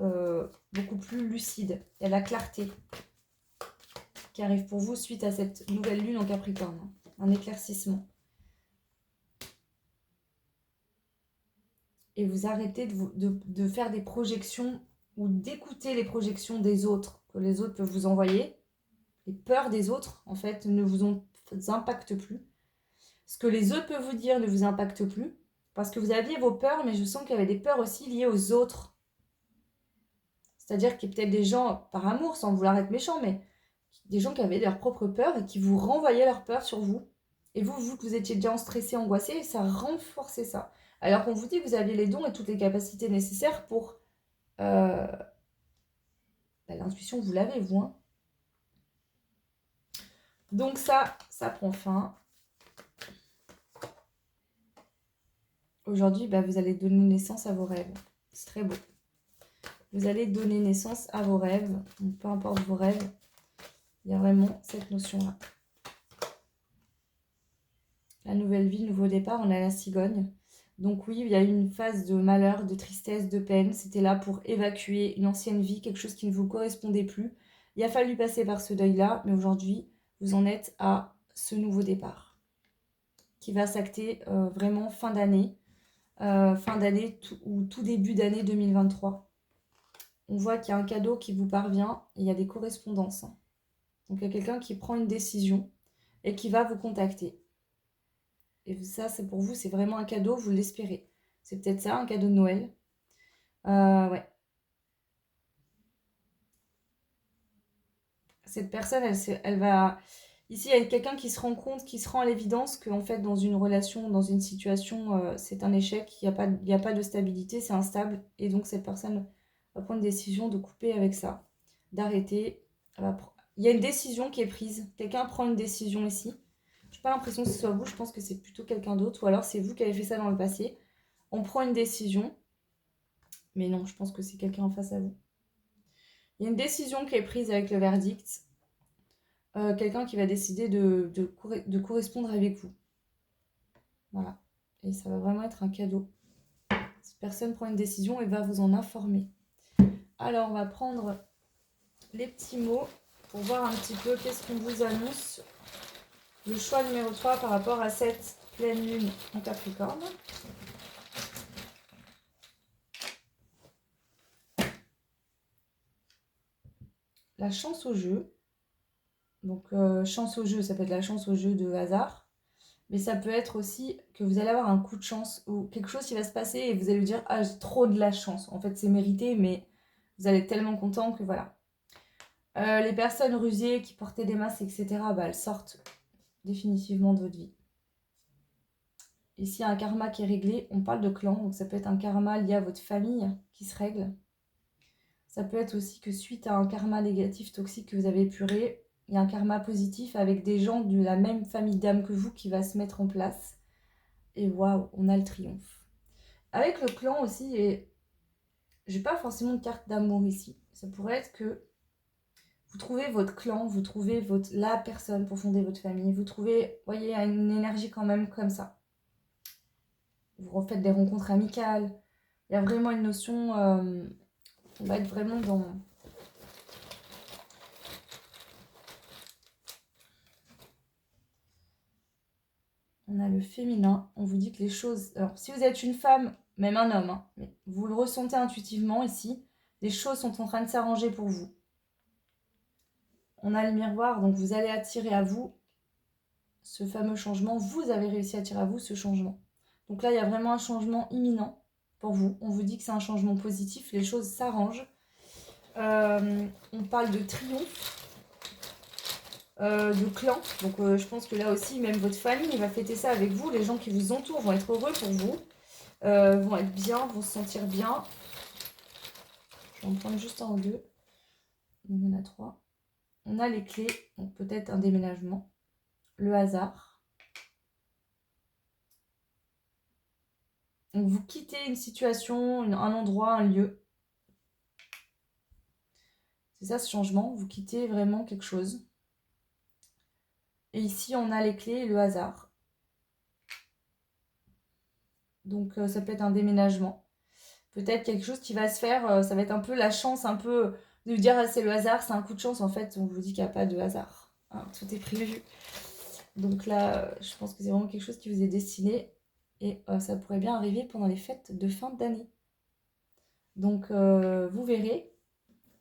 beaucoup plus lucide. Il y a la clarté qui arrive pour vous suite à cette nouvelle lune en Capricorne, un éclaircissement. Et vous arrêtez de faire des projections ou d'écouter les projections des autres, que les autres peuvent vous envoyer. Les peurs des autres, en fait, ne vous impactent plus. Ce que les autres peuvent vous dire ne vous impacte plus. Parce que vous aviez vos peurs, mais je sens qu'il y avait des peurs aussi liées aux autres. C'est-à-dire qu'il y a peut-être des gens, par amour, sans vouloir être méchant, mais des gens qui avaient leurs propres peurs et qui vous renvoyaient leurs peurs sur vous. Et vous que vous étiez déjà stressé, angoissé, ça renforçait ça. Alors qu'on vous dit que vous aviez les dons et toutes les capacités nécessaires pour... l'intuition, vous l'avez, vous. Hein. Donc ça prend fin. Aujourd'hui, vous allez donner naissance à vos rêves. C'est très beau. Vous allez donner naissance à vos rêves. Donc, peu importe vos rêves, il y a vraiment cette notion-là. La nouvelle vie, nouveau départ, on a la cigogne. Donc oui, il y a eu une phase de malheur, de tristesse, de peine. C'était là pour évacuer une ancienne vie, quelque chose qui ne vous correspondait plus. Il a fallu passer par ce deuil-là, mais aujourd'hui, vous en êtes à ce nouveau départ qui va s'acter vraiment fin d'année ou tout début d'année 2023. On voit qu'il y a un cadeau qui vous parvient et il y a des correspondances. Donc il y a quelqu'un qui prend une décision et qui va vous contacter. Et ça, c'est pour vous, c'est vraiment un cadeau, vous l'espérez. C'est peut-être ça, un cadeau de Noël. Ouais. Cette personne, elle va... Ici, il y a quelqu'un qui se rend compte, qui se rend à l'évidence qu'en fait, dans une relation, dans une situation, c'est un échec, il n'y a pas de stabilité, c'est instable. Et donc, cette personne va prendre une décision de couper avec ça, d'arrêter. Il y a une décision qui est prise. Quelqu'un prend une décision ici. Je n'ai pas l'impression que ce soit vous, je pense que c'est plutôt quelqu'un d'autre. Ou alors, c'est vous qui avez fait ça dans le passé. On prend une décision. Mais non, je pense que c'est quelqu'un en face à vous. Il y a une décision qui est prise avec le verdict. Quelqu'un qui va décider de correspondre avec vous. Voilà. Et ça va vraiment être un cadeau. Cette personne prend une décision et va vous en informer. Alors, on va prendre les petits mots pour voir un petit peu qu'est-ce qu'on vous annonce. Le choix numéro 3 par rapport à cette pleine lune en Capricorne. La chance au jeu. Donc, chance au jeu, ça peut être la chance au jeu de hasard. Mais ça peut être aussi que vous allez avoir un coup de chance ou quelque chose qui va se passer et vous allez vous dire « Ah, j'ai trop de la chance. » En fait, c'est mérité, mais vous allez être tellement content que voilà. Les personnes rusées qui portaient des masques, etc., elles sortent définitivement de votre vie. Ici, un karma qui est réglé. On parle de clan, donc ça peut être un karma lié à votre famille qui se règle. Ça peut être aussi que suite à un karma négatif, toxique que vous avez épuré, il y a un karma positif avec des gens de la même famille d'âme que vous qui va se mettre en place. Et waouh, on a le triomphe. Avec le clan aussi, et j'ai pas forcément de carte d'amour ici. Ça pourrait être que vous trouvez votre clan, vous trouvez la personne pour fonder votre famille. Vous trouvez, voyez, une énergie quand même comme ça. Vous refaites des rencontres amicales. Il y a vraiment une notion, on va être vraiment dans... On a le féminin, on vous dit que les choses... Alors, si vous êtes une femme, même un homme, hein, mais vous le ressentez intuitivement ici, les choses sont en train de s'arranger pour vous. On a le miroir, donc vous allez attirer à vous ce fameux changement. Vous avez réussi à attirer à vous ce changement. Donc là, il y a vraiment un changement imminent pour vous. On vous dit que c'est un changement positif, les choses s'arrangent. On parle de triomphe. De clan. Donc je pense que là aussi, même votre famille va fêter ça avec vous. Les gens qui vous entourent vont être heureux pour vous, vont être bien, vont se sentir bien. Je vais en prendre juste un ou deux. Il y en a 3. On a les clés, donc peut-être un déménagement. Le hasard. Donc vous quittez une situation, un endroit, un lieu. C'est ça ce changement, vous quittez vraiment quelque chose. Et ici, on a les clés et le hasard. Donc ça peut être un déménagement. Peut-être quelque chose qui va se faire, ça va être un peu la chance, un peu de dire ah, c'est le hasard, c'est un coup de chance. En fait, on vous dit qu'il n'y a pas de hasard. Hein, tout est prévu. Donc là, je pense que c'est vraiment quelque chose qui vous est destiné. Et ça pourrait bien arriver pendant les fêtes de fin d'année. Donc vous verrez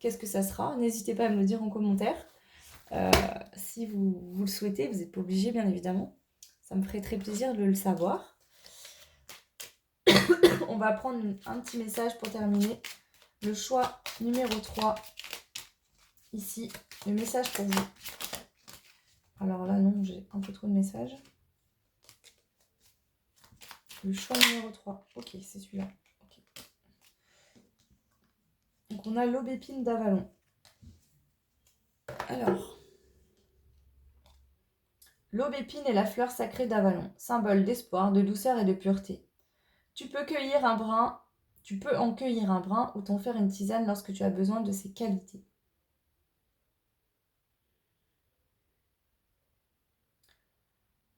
qu'est-ce que ça sera. N'hésitez pas à me le dire en commentaire. Si vous le souhaitez, vous n'êtes pas obligé bien évidemment. Ça me ferait très plaisir de le savoir. On va prendre un petit message pour terminer. Le choix numéro 3. Ici, le message pour vous. Alors là, non, j'ai un peu trop de messages. Le choix numéro 3. Ok, c'est celui-là. Okay. Donc, on a l'aubépine d'Avalon. Alors, l'aubépine est la fleur sacrée d'Avalon, symbole d'espoir, de douceur et de pureté. Tu peux en cueillir un brin ou t'en faire une tisane lorsque tu as besoin de ces qualités.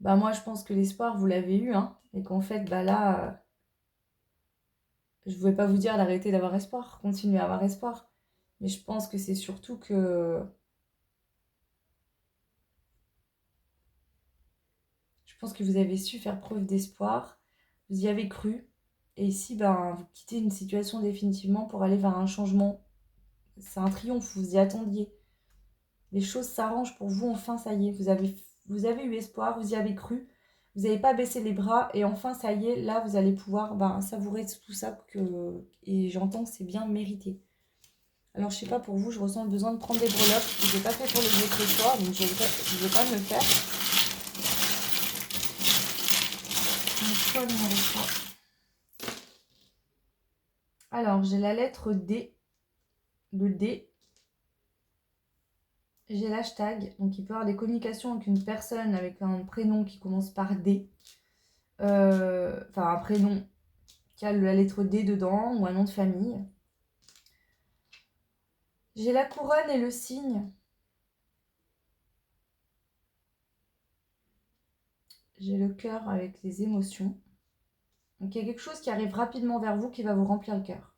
Bah moi, je pense que l'espoir, vous l'avez eu, hein, et qu'en fait, bah là, je ne voulais pas vous dire d'arrêter d'avoir espoir, continuez à avoir espoir. Mais je pense que c'est surtout que... Je pense que vous avez su faire preuve d'espoir, vous y avez cru, et ici, ben, vous quittez une situation définitivement pour aller vers un changement. C'est un triomphe, vous y attendiez. Les choses s'arrangent pour vous, enfin, ça y est, vous avez eu espoir, vous y avez cru, vous n'avez pas baissé les bras, et enfin, ça y est, là, vous allez pouvoir savourer tout ça, et j'entends que c'est bien mérité. Alors, je sais pas pour vous, je ressens le besoin de prendre des breloques. Je n'ai pas fait pour les autres fois, donc je ne vais pas me le faire. Un choix numéro 3. Alors, j'ai la lettre D. Le D. J'ai l'hashtag. Donc, il peut y avoir des communications avec une personne avec un prénom qui commence par D. Enfin, un prénom qui a la lettre D dedans ou un nom de famille. J'ai la couronne et le cygne. J'ai le cœur avec les émotions. Donc il y a quelque chose qui arrive rapidement vers vous qui va vous remplir le cœur.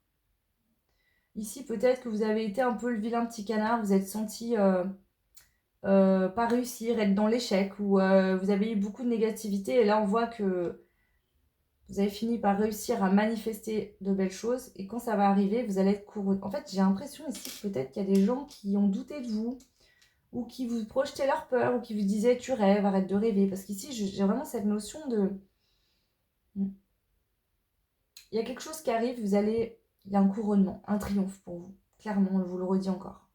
Ici, peut-être que vous avez été un peu le vilain petit canard, vous êtes senti pas réussir, être dans l'échec, ou vous avez eu beaucoup de négativité, et là on voit que vous avez fini par réussir à manifester de belles choses, et quand ça va arriver, vous allez être couronné. En fait, j'ai l'impression ici que peut-être qu'il y a des gens qui ont douté de vous, ou qui vous projetaient leur peur, ou qui vous disaient tu rêves, arrête de rêver, parce qu'ici j'ai vraiment cette notion de... Il y a quelque chose qui arrive, il y a un couronnement, un triomphe pour vous, clairement, je vous le redis encore.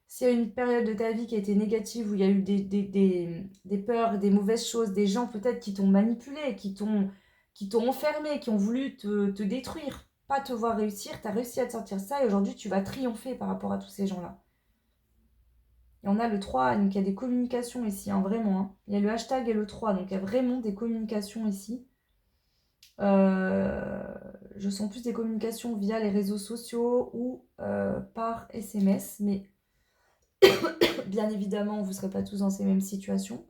S'il y a une période de ta vie qui a été négative, où il y a eu des peurs, des mauvaises choses, des gens peut-être qui t'ont manipulé, qui t'ont enfermé, qui ont voulu te détruire, pas te voir réussir, tu as réussi à te sortir ça, et aujourd'hui tu vas triompher par rapport à tous ces gens-là. Et on a le 3, donc il y a des communications ici, hein, vraiment. Hein. Il y a le hashtag et le 3, donc il y a vraiment des communications ici. Je sens plus des communications via les réseaux sociaux ou par SMS, mais bien évidemment, vous ne serez pas tous dans ces mêmes situations.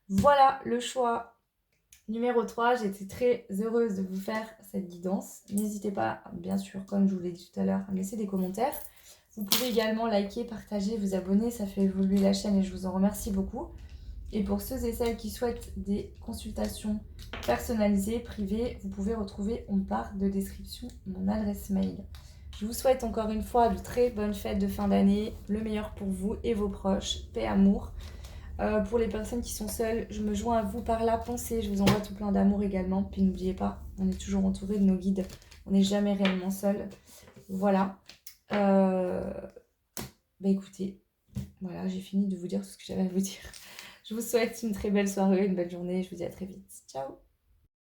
Voilà le choix numéro 3. J'étais très heureuse de vous faire cette guidance. N'hésitez pas, bien sûr, comme je vous l'ai dit tout à l'heure, à me laisser des commentaires. Vous pouvez également liker, partager, vous abonner, ça fait évoluer la chaîne et je vous en remercie beaucoup. Et pour ceux et celles qui souhaitent des consultations personnalisées, privées, vous pouvez retrouver en barre de description mon adresse mail. Je vous souhaite encore une fois de très bonnes fêtes de fin d'année, le meilleur pour vous et vos proches, paix, amour. Pour les personnes qui sont seules, je me joins à vous par la pensée, je vous envoie tout plein d'amour également. Puis n'oubliez pas, on est toujours entouré de nos guides, on n'est jamais réellement seul. Voilà. Écoutez, voilà, j'ai fini de vous dire tout ce que j'avais à vous dire. Je vous souhaite une très belle soirée, une belle journée. Je vous dis à très vite. Ciao!